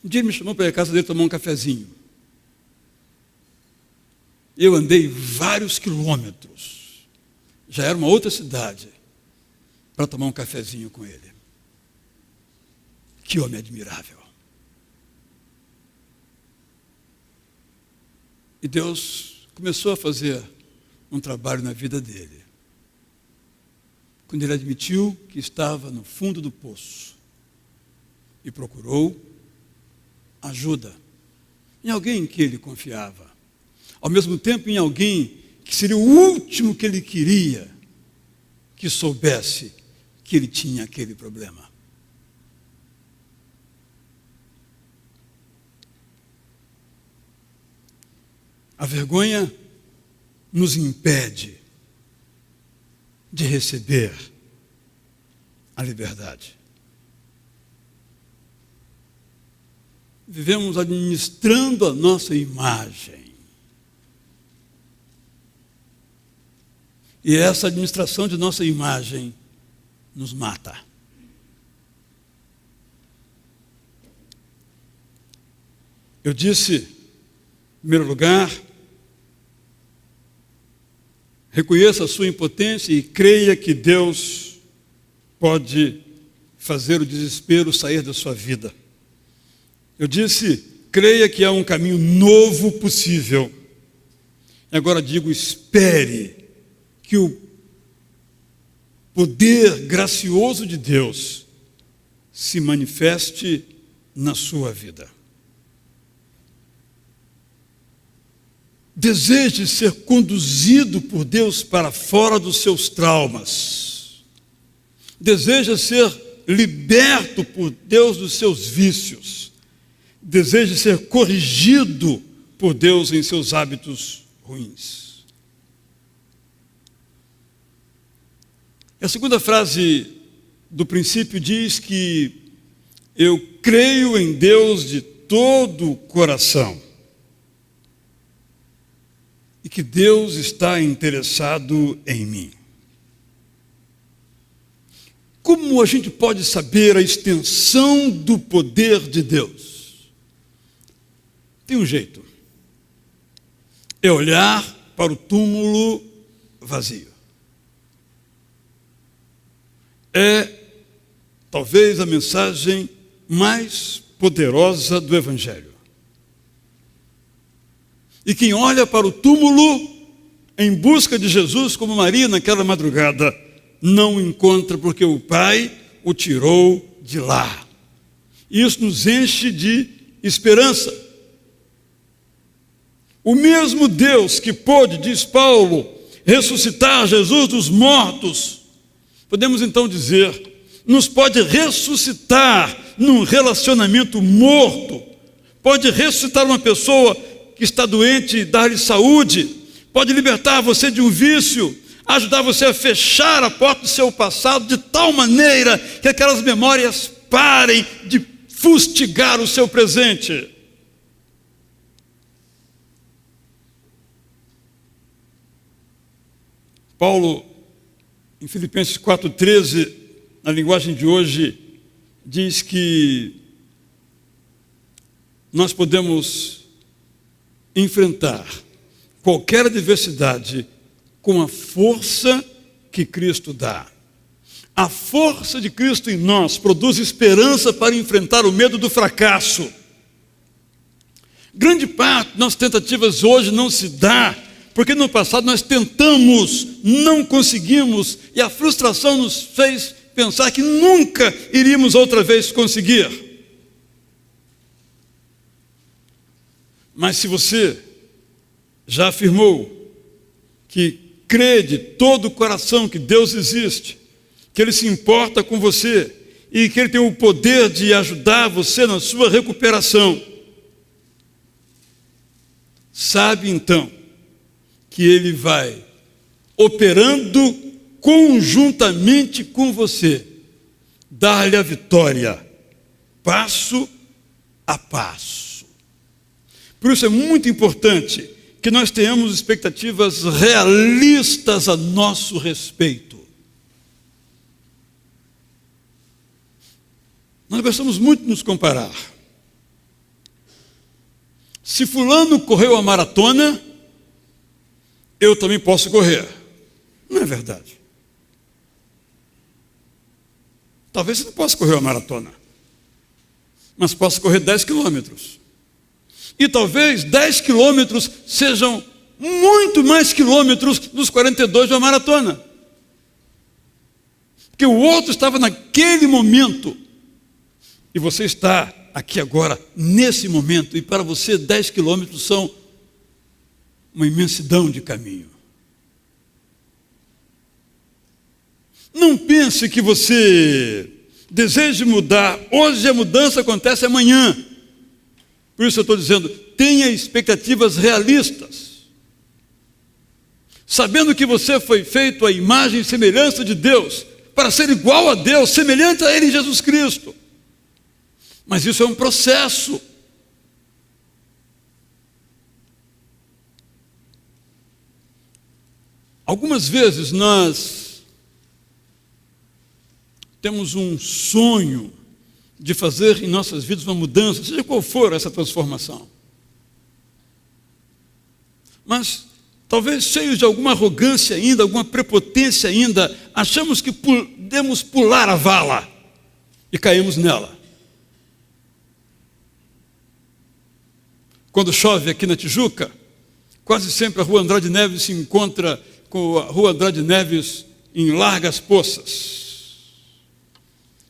Um dia ele me chamou para ir à casa dele tomar um cafezinho. Eu andei vários quilômetros, já era uma outra cidade, para tomar um cafezinho com ele. Que homem admirável. E Deus começou a fazer um trabalho na vida dele. Quando ele admitiu que estava no fundo do poço e procurou ajuda em alguém em que ele confiava, ao mesmo tempo em alguém que seria o último que ele queria que soubesse que ele tinha aquele problema. A vergonha nos impede de receber a liberdade. Vivemos administrando a nossa imagem. E essa administração de nossa imagem nos mata. Eu disse, em primeiro lugar, reconheça a sua impotência e creia que Deus pode fazer o desespero sair da sua vida. Eu disse, creia que há um caminho novo possível. E agora digo, espere que o poder gracioso de Deus se manifeste na sua vida. Deseje ser conduzido por Deus para fora dos seus traumas. Deseja ser liberto por Deus dos seus vícios. Deseje ser corrigido por Deus em seus hábitos ruins. A segunda frase do princípio diz que eu creio em Deus de todo o coração. E que Deus está interessado em mim. Como a gente pode saber a extensão do poder de Deus? Tem um jeito. É olhar para o túmulo vazio. É talvez a mensagem mais poderosa do Evangelho. E quem olha para o túmulo em busca de Jesus, como Maria naquela madrugada, não o encontra porque o Pai o tirou de lá. Isso nos enche de esperança. O mesmo Deus que pôde, diz Paulo, ressuscitar Jesus dos mortos, podemos então dizer, nos pode ressuscitar num relacionamento morto, pode ressuscitar uma pessoa que está doente e dar-lhe saúde, pode libertar você de um vício, ajudar você a fechar a porta do seu passado de tal maneira que aquelas memórias parem de fustigar o seu presente. Paulo, em Filipenses 4,13, na linguagem de hoje, diz que nós podemos enfrentar qualquer adversidade com a força que Cristo dá. A força de Cristo em nós produz esperança para enfrentar o medo do fracasso. Grande parte das nossas tentativas hoje não se dá, porque no passado nós tentamos, não conseguimos, e a frustração nos fez pensar que nunca iríamos outra vez conseguir. Mas se você já afirmou que crê de todo o coração que Deus existe, que Ele se importa com você e que Ele tem o poder de ajudar você na sua recuperação, sabe então que Ele vai operando conjuntamente com você, dar-lhe a vitória, passo a passo. Por isso é muito importante que nós tenhamos expectativas realistas a nosso respeito. Nós gostamos muito de nos comparar. Se fulano correu a maratona, eu também posso correr. Não é verdade. Talvez você não possa correr a maratona, mas possa correr 10 quilômetros. E talvez 10 quilômetros sejam muito mais quilômetros dos 42 de uma maratona. Porque o outro estava naquele momento, e você está aqui agora, nesse momento, e para você 10 quilômetros são uma imensidão de caminho. Não pense que você deseje mudar, hoje a mudança acontece amanhã. Por isso eu estou dizendo, tenha expectativas realistas. Sabendo que você foi feito à imagem e semelhança de Deus, para ser igual a Deus, semelhante a Ele em Jesus Cristo. Mas isso é um processo. Algumas vezes nós temos um sonho de fazer em nossas vidas uma mudança, seja qual for essa transformação. Mas, talvez cheios de alguma arrogância ainda, alguma prepotência ainda, achamos que podemos pular a vala e caímos nela. Quando chove aqui na Tijuca, quase sempre a Rua Andrade Neves se encontra com a Rua Andrade Neves em largas poças.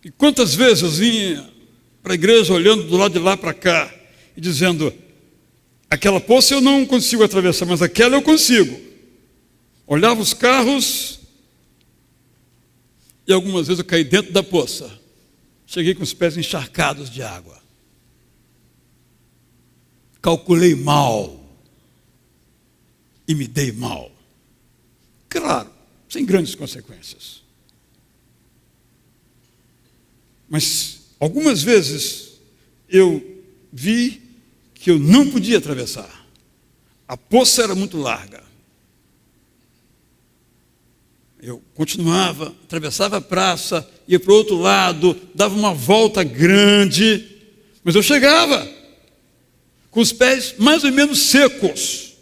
E quantas vezes eu vinha para a igreja olhando do lado de lá para cá e dizendo, aquela poça eu não consigo atravessar, mas aquela eu consigo. Olhava os carros e algumas vezes eu caí dentro da poça. Cheguei com os pés encharcados de água. Calculei mal e me dei mal. Claro, sem grandes consequências. Mas algumas vezes eu vi que eu não podia atravessar. A poça era muito larga. Eu continuava, atravessava a praça, ia para o outro lado, dava uma volta grande, mas eu chegava com os pés mais ou menos secos,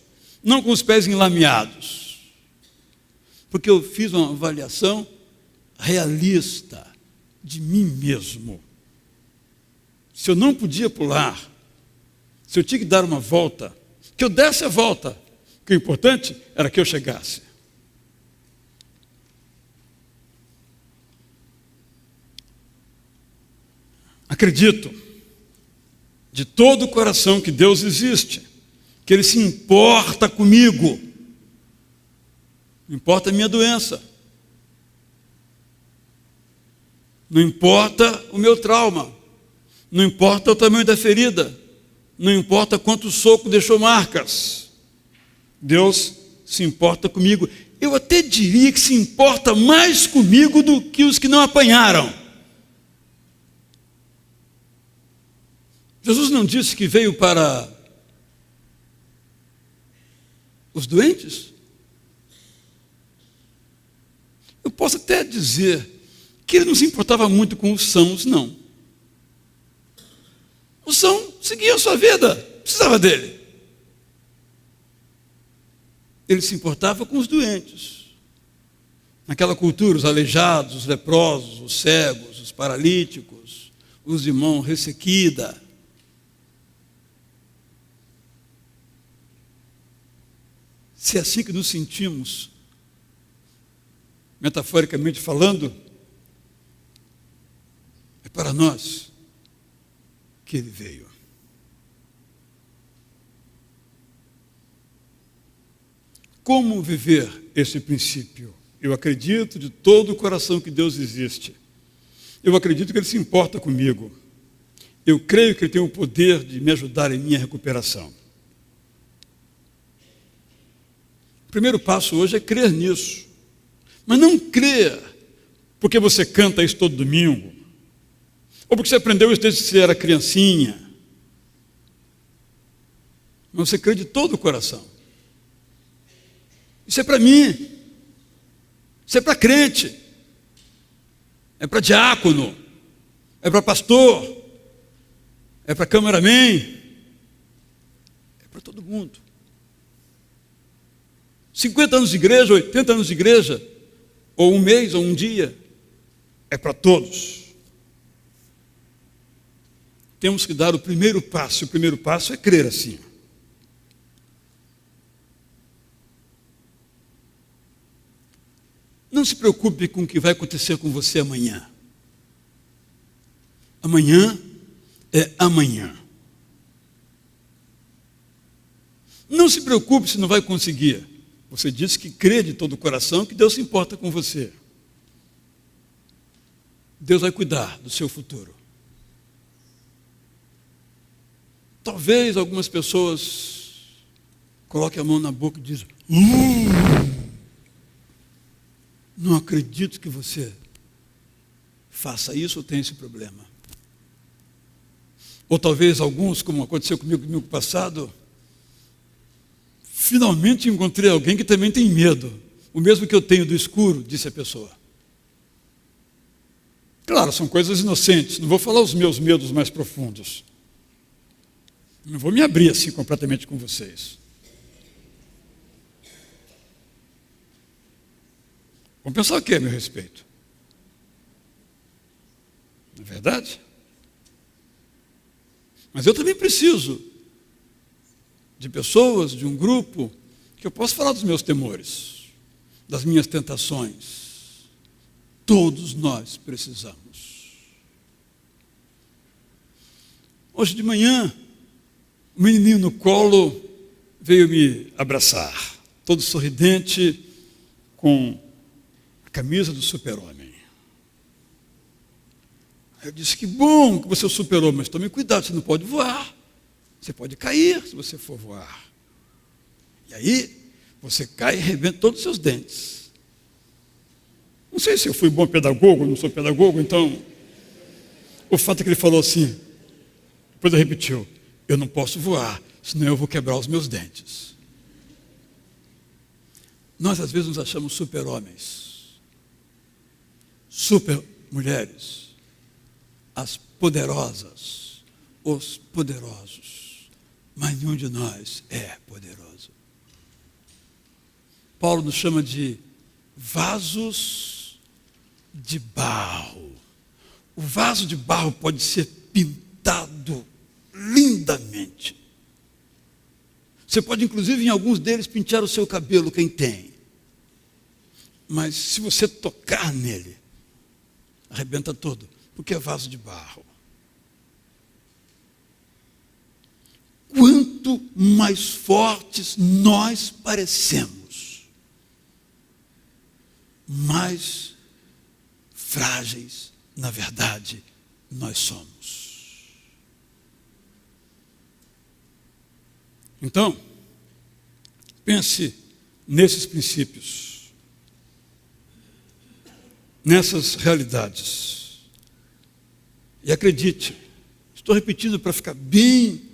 não com os pés enlameados. Porque eu fiz uma avaliação realista de mim mesmo. Se eu não podia pular, se eu tinha que dar uma volta, que eu desse a volta, que o importante era que eu chegasse. Acredito de todo o coração que Deus existe, que Ele se importa comigo, não importa a minha doença, não importa o meu trauma, não importa o tamanho da ferida, não importa quanto soco deixou marcas, Deus se importa comigo. Eu até diria que se importa mais comigo do que os que não apanharam. Jesus não disse que veio para os doentes? Eu posso até dizer que ele não se importava muito com os sãos, não. O são seguia a sua vida, precisava dele. Ele se importava com os doentes. Naquela cultura, os aleijados, os leprosos, os cegos, os paralíticos, os de mão ressequida. Se é assim que nos sentimos, metaforicamente falando, é para nós que Ele veio. Como viver esse princípio? Eu acredito de todo o coração que Deus existe. Eu acredito que Ele se importa comigo. Eu creio que Ele tem o poder de me ajudar em minha recuperação. primeiro passo hoje é crer nisso. Mas não crer porque você canta isso todo domingo, ou porque você aprendeu isso desde que você era criancinha. Mas você crê de todo o coração. Isso é para mim. Isso é para crente. É para diácono. É para pastor. É para cameraman. É para todo mundo. 50 anos de igreja, 80 anos de igreja, ou um mês, ou um dia, é para todos. Temos que dar o primeiro passo. O primeiro passo é crer assim. Não se preocupe com o que vai acontecer com você amanhã. Amanhã é amanhã. Não se preocupe se não vai conseguir. Você disse que crê de todo o coração que Deus se importa com você. Deus vai cuidar do seu futuro. Talvez algumas pessoas coloquem a mão na boca e dizem: não acredito que você faça isso ou tenha esse problema. Ou talvez alguns, como aconteceu comigo no passado, finalmente encontrei alguém que também tem medo. O mesmo que eu tenho do escuro, disse a pessoa. Claro, são coisas inocentes. Não vou falar os meus medos mais profundos. Não vou me abrir assim completamente com vocês. Vamos pensar o que a meu respeito? Não é verdade? Mas eu também preciso de pessoas, de um grupo, que eu possa falar dos meus temores, das minhas tentações. Todos nós precisamos. Hoje de manhã, o menininho no colo veio me abraçar, todo sorridente, com a camisa do Super-Homem. Eu disse: que bom que você é o Super-Homem, mas tome cuidado, você não pode voar. Você pode cair se você for voar. E aí, você cai e arrebenta todos os seus dentes. Não sei se eu fui bom pedagogo, não sou pedagogo, então... O fato é que ele falou assim, depois ele repetiu: eu não posso voar, senão eu vou quebrar os meus dentes. Nós, às vezes, nos achamos super-homens, super-mulheres, as poderosas, os poderosos. Mas nenhum de nós é poderoso. Paulo nos chama de vasos de barro. O vaso de barro pode ser pintado lindamente. Você pode, inclusive, em alguns deles, pintar o seu cabelo, quem tem. Mas se você tocar nele, arrebenta todo, porque é vaso de barro. Quanto mais fortes nós parecemos, mais frágeis, na verdade, nós somos. Então, pense nesses princípios, nessas realidades. E acredite, estou repetindo para ficar bem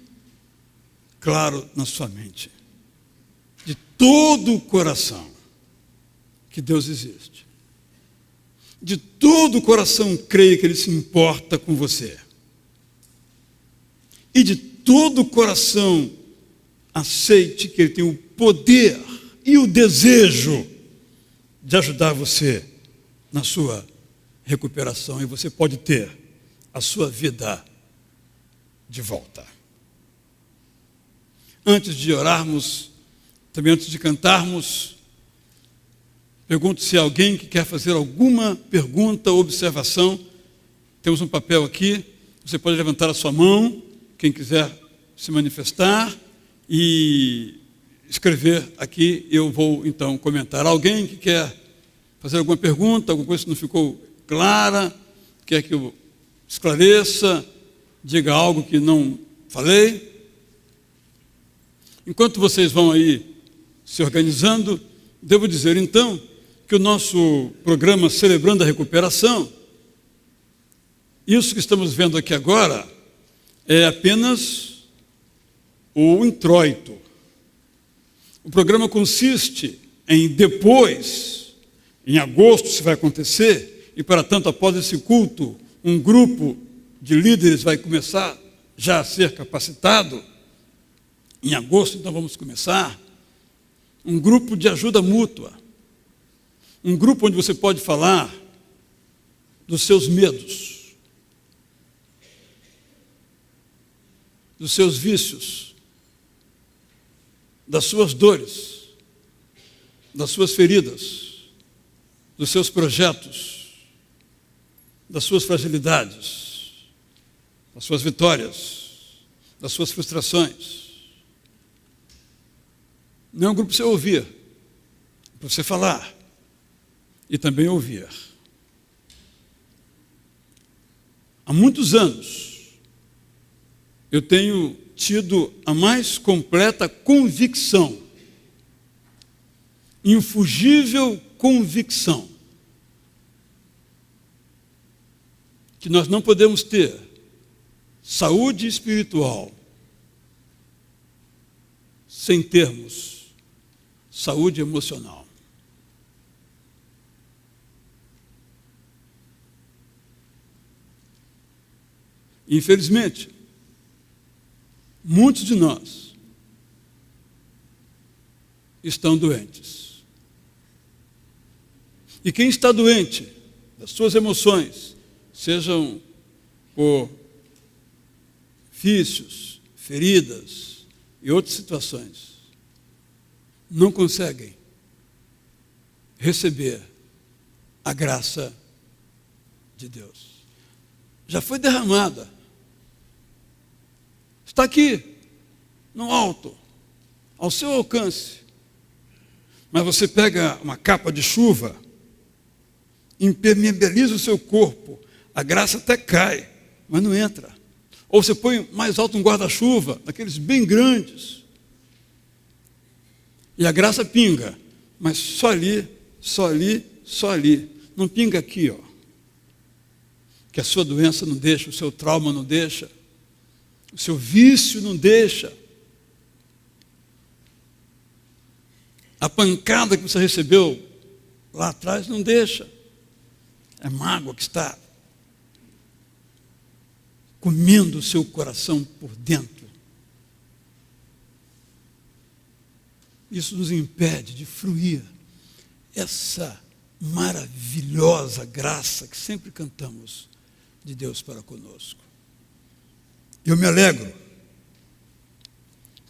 claro na sua mente, de todo o coração, que Deus existe. De todo o coração creia que Ele se importa com você. E de todo o coração aceite que Ele tem o poder e o desejo de ajudar você na sua recuperação. E você pode ter a sua vida de volta. Antes de orarmos, também antes de cantarmos, pergunto se há alguém que quer fazer alguma pergunta ou observação. Temos um papel aqui, você pode levantar a sua mão, quem quiser se manifestar, e escrever aqui, eu vou então comentar. Alguém que quer fazer alguma pergunta, alguma coisa que não ficou clara, quer que eu esclareça, diga algo que não falei? Enquanto vocês vão aí se organizando, devo dizer então que o nosso programa Celebrando a Recuperação, isso que estamos vendo aqui agora, é apenas o introito. O programa consiste em depois, em agosto isso vai acontecer, e para tanto após esse culto, um grupo de líderes vai começar já a ser capacitado. Em agosto então vamos começar um grupo de ajuda mútua, um grupo onde você pode falar dos seus medos, dos seus vícios, das suas dores, das suas feridas, dos seus projetos, das suas fragilidades, das suas vitórias, das suas frustrações. Não é um grupo para você ouvir, é para você falar e também ouvir. Há muitos anos eu tenho tido a mais completa convicção, infugível convicção, que nós não podemos ter saúde espiritual sem termos saúde emocional. Infelizmente, muitos de nós estão doentes. E quem está doente das suas emoções, sejam por vícios, feridas e outras situações, não conseguem receber a graça de Deus. Já foi derramada. Está aqui, no alto, ao seu alcance. Mas você pega uma capa de chuva, impermeabiliza o seu corpo, a graça até cai, mas não entra. Ou você põe mais alto um guarda-chuva, daqueles bem grandes, e a graça pinga, mas só ali, só ali, só ali. Não pinga aqui, ó. Que a sua doença não deixa, o seu trauma não deixa, o seu vício não deixa. A pancada que você recebeu lá atrás não deixa. É mágoa que está comendo o seu coração por dentro. Isso nos impede de fruir essa maravilhosa graça que sempre cantamos de Deus para conosco. Eu me alegro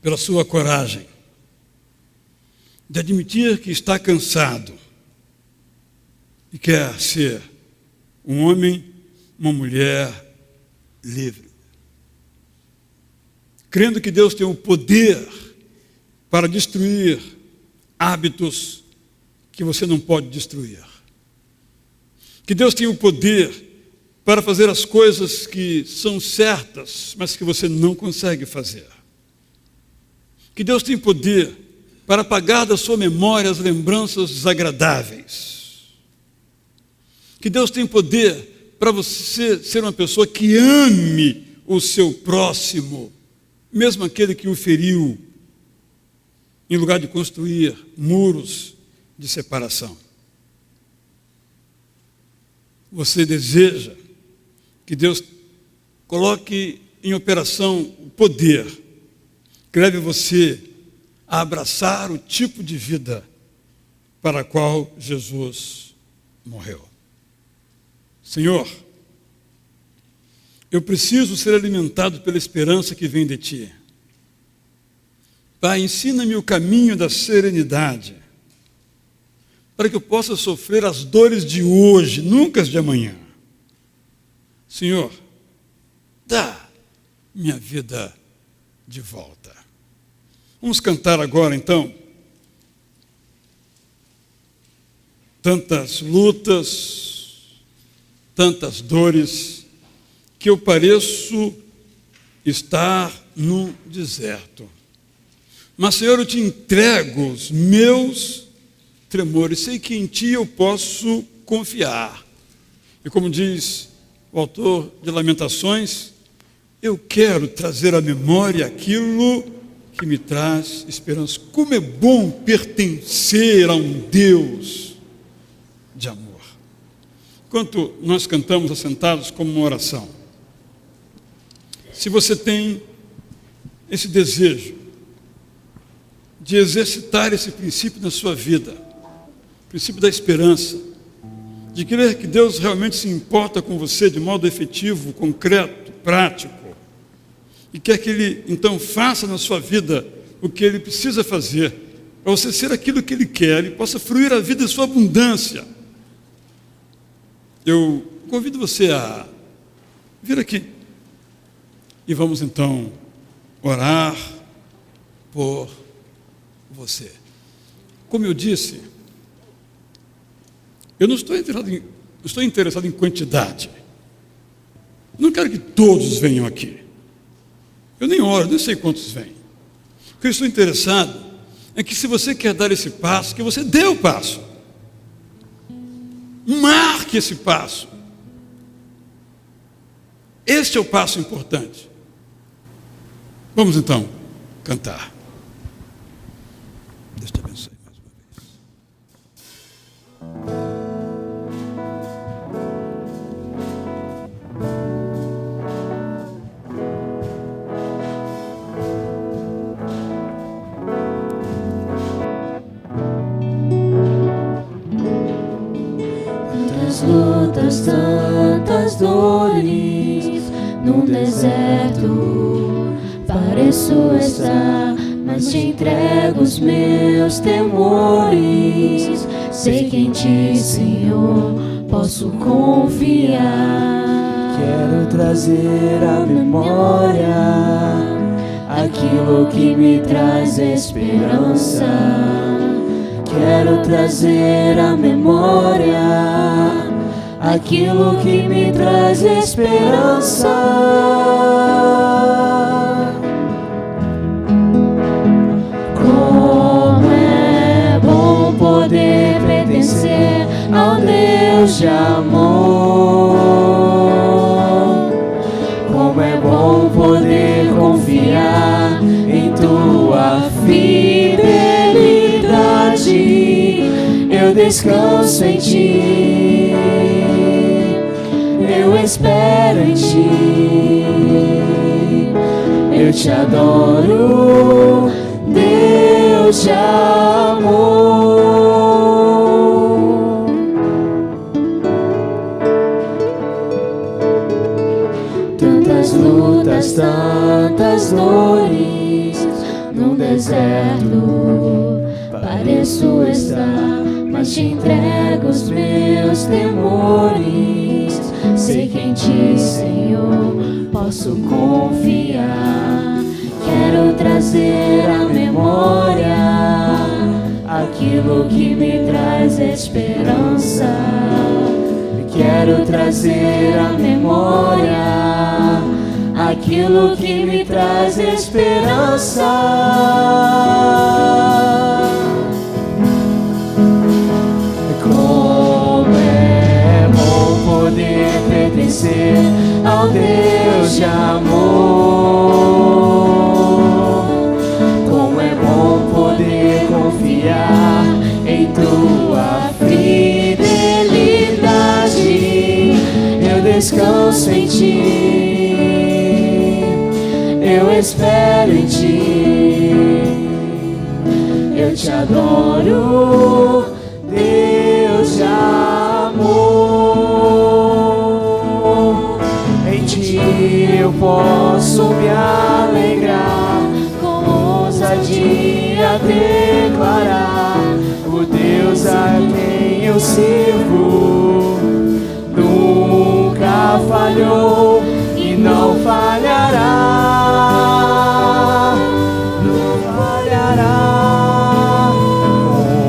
pela sua coragem de admitir que está cansado e quer ser um homem, uma mulher livre. Crendo que Deus tem o poder para destruir hábitos que você não pode destruir. Que Deus tem o poder para fazer as coisas que são certas, mas que você não consegue fazer. Que Deus tem poder para apagar da sua memória as lembranças desagradáveis. Que Deus tem poder para você ser uma pessoa que ame o seu próximo, mesmo aquele que o feriu, em lugar de construir muros de separação. Você deseja que Deus coloque em operação o poder que leve você a abraçar o tipo de vida para a qual Jesus morreu. Senhor, eu preciso ser alimentado pela esperança que vem de Ti. Pai, ensina-me o caminho da serenidade, para que eu possa sofrer as dores de hoje, nunca as de amanhã. Senhor, dá minha vida de volta. Vamos cantar agora, então. Tantas lutas, tantas dores, que eu pareço estar no deserto. Mas, Senhor, eu te entrego os meus tremor, e sei que em Ti eu posso confiar. E como diz o autor de Lamentações, eu quero trazer à memória aquilo que me traz esperança. Como é bom pertencer a um Deus de amor. Enquanto nós cantamos assentados como uma oração, se você tem esse desejo de exercitar esse princípio na sua vida, o princípio da esperança, de crer que Deus realmente se importa com você de modo efetivo, concreto, prático, e quer que Ele então faça na sua vida o que Ele precisa fazer, para você ser aquilo que Ele quer e possa fruir a vida em sua abundância. Eu convido você a vir aqui e vamos então orar por você. Como eu disse, eu não estou interessado em quantidade. Não quero que todos venham aqui. Eu nem oro, nem sei quantos vêm. O que eu estou interessado é que, se você quer dar esse passo, que você dê o passo. Marque esse passo. Este é o passo importante. Vamos então cantar. Deus te abençoe mais uma vez. Lutas, tantas dores num deserto, pareço estar, mas te entrego os meus temores. Sei que em Ti, Senhor, posso confiar. Quero trazer à memória aquilo que me traz esperança. Quero trazer à memória aquilo que me traz esperança. Como é bom poder pertencer ao Deus de amor. Como é bom poder confiar em Tua fidelidade. Eu descanso em Ti, eu espero em Ti, eu Te adoro, Deus de amor. Tantas lutas, tantas dores num deserto, pareço estar, mas Te entrego os meus temores. Sei que em Ti, Senhor, posso confiar. Quero trazer à memória aquilo que me traz esperança. Quero trazer à memória aquilo que me traz esperança. Poder pertencer ao Deus de amor. Como é bom poder confiar em Tua fidelidade. Eu descanso em Ti, eu espero em Ti, eu Te adoro, Deus de amor. Eu posso me alegrar, com ousadia declarar: o Deus a quem eu sirvo nunca falhou e não falhará, não falhará.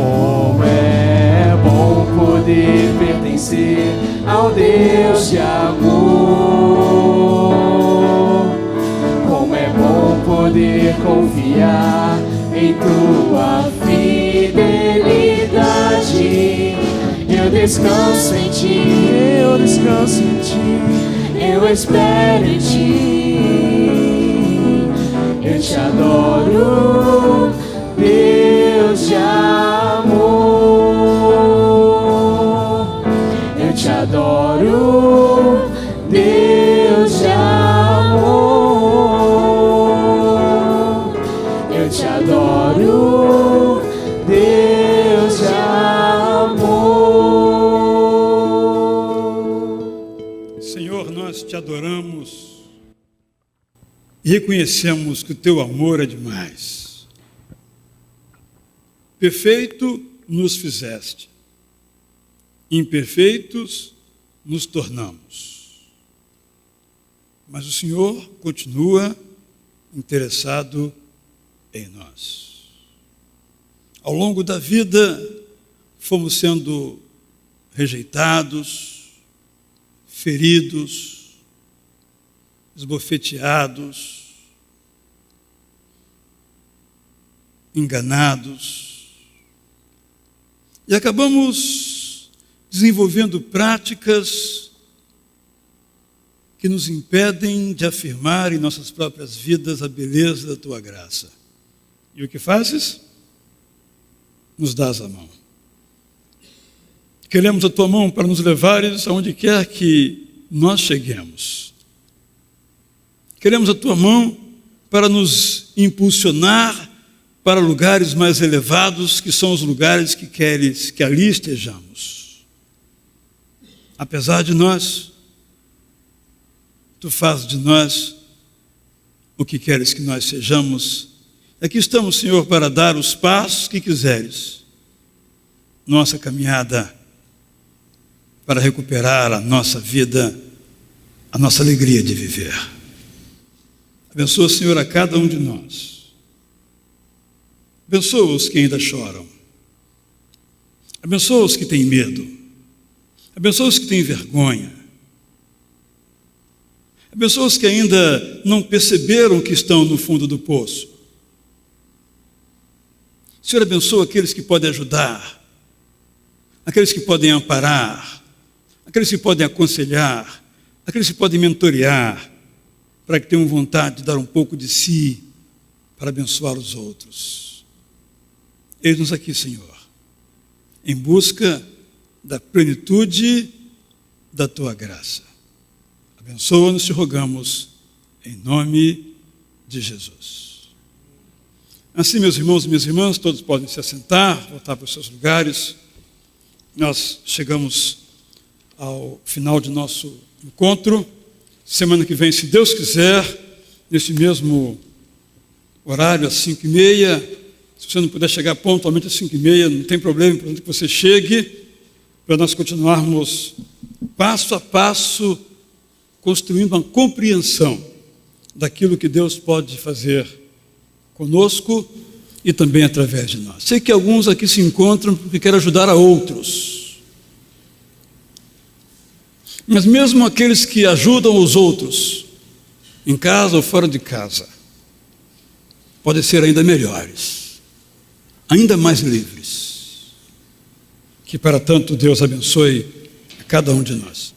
Como é bom poder pertencer ao Deus de amor. Poder confiar em Tua fidelidade. descanso em ti, eu descanso em ti, eu espero em ti, eu te adoro, Deus de amor, eu te adoro, Deus de amor, eu te adoro, Deus de amor. Senhor, nós te adoramos e reconhecemos que o teu amor é demais. Perfeito nos fizeste, imperfeitos nos tornamos. Mas o Senhor continua interessado em nós. Ao longo da vida, fomos sendo rejeitados, feridos, esbofeteados, enganados, e acabamos desenvolvendo práticas que nos impedem de afirmar em nossas próprias vidas a beleza da tua graça. E o que fazes? Nos dás a mão. Queremos a tua mão para nos levares aonde quer que nós cheguemos. Queremos a tua mão para nos impulsionar para lugares mais elevados, que são os lugares que queres que ali estejamos. Apesar de nós, tu fazes de nós o que queres que nós sejamos. Aqui estamos, Senhor, para dar os passos que quiseres. Nossa caminhada para recuperar a nossa vida, a nossa alegria de viver. Abençoa, Senhor, a cada um de nós. Abençoa os que ainda choram. Abençoa os que têm medo. Abençoa os que têm vergonha. Abençoa os que ainda não perceberam que estão no fundo do poço. Senhor, abençoa aqueles que podem ajudar, aqueles que podem amparar, aqueles que podem aconselhar, aqueles que podem mentorear, para que tenham vontade de dar um pouco de si para abençoar os outros. Eis-nos aqui, Senhor, em busca da plenitude da tua graça. Abençoa-nos, te rogamos, em nome de Jesus. Assim, meus irmãos e minhas irmãs, todos podem se assentar, voltar para os seus lugares. Nós chegamos ao final de nosso encontro. Semana que vem, se Deus quiser, nesse mesmo horário, às 5h30, se você não puder chegar pontualmente às 5h30, não tem problema, é importante que você chegue, para nós continuarmos passo a passo, construindo uma compreensão daquilo que Deus pode fazer conosco e também através de nós. Sei que alguns aqui se encontram porque querem ajudar a outros. Mas mesmo aqueles que ajudam os outros, em casa ou fora de casa, podem ser ainda melhores, ainda mais livres. Que para tanto Deus abençoe a cada um de nós.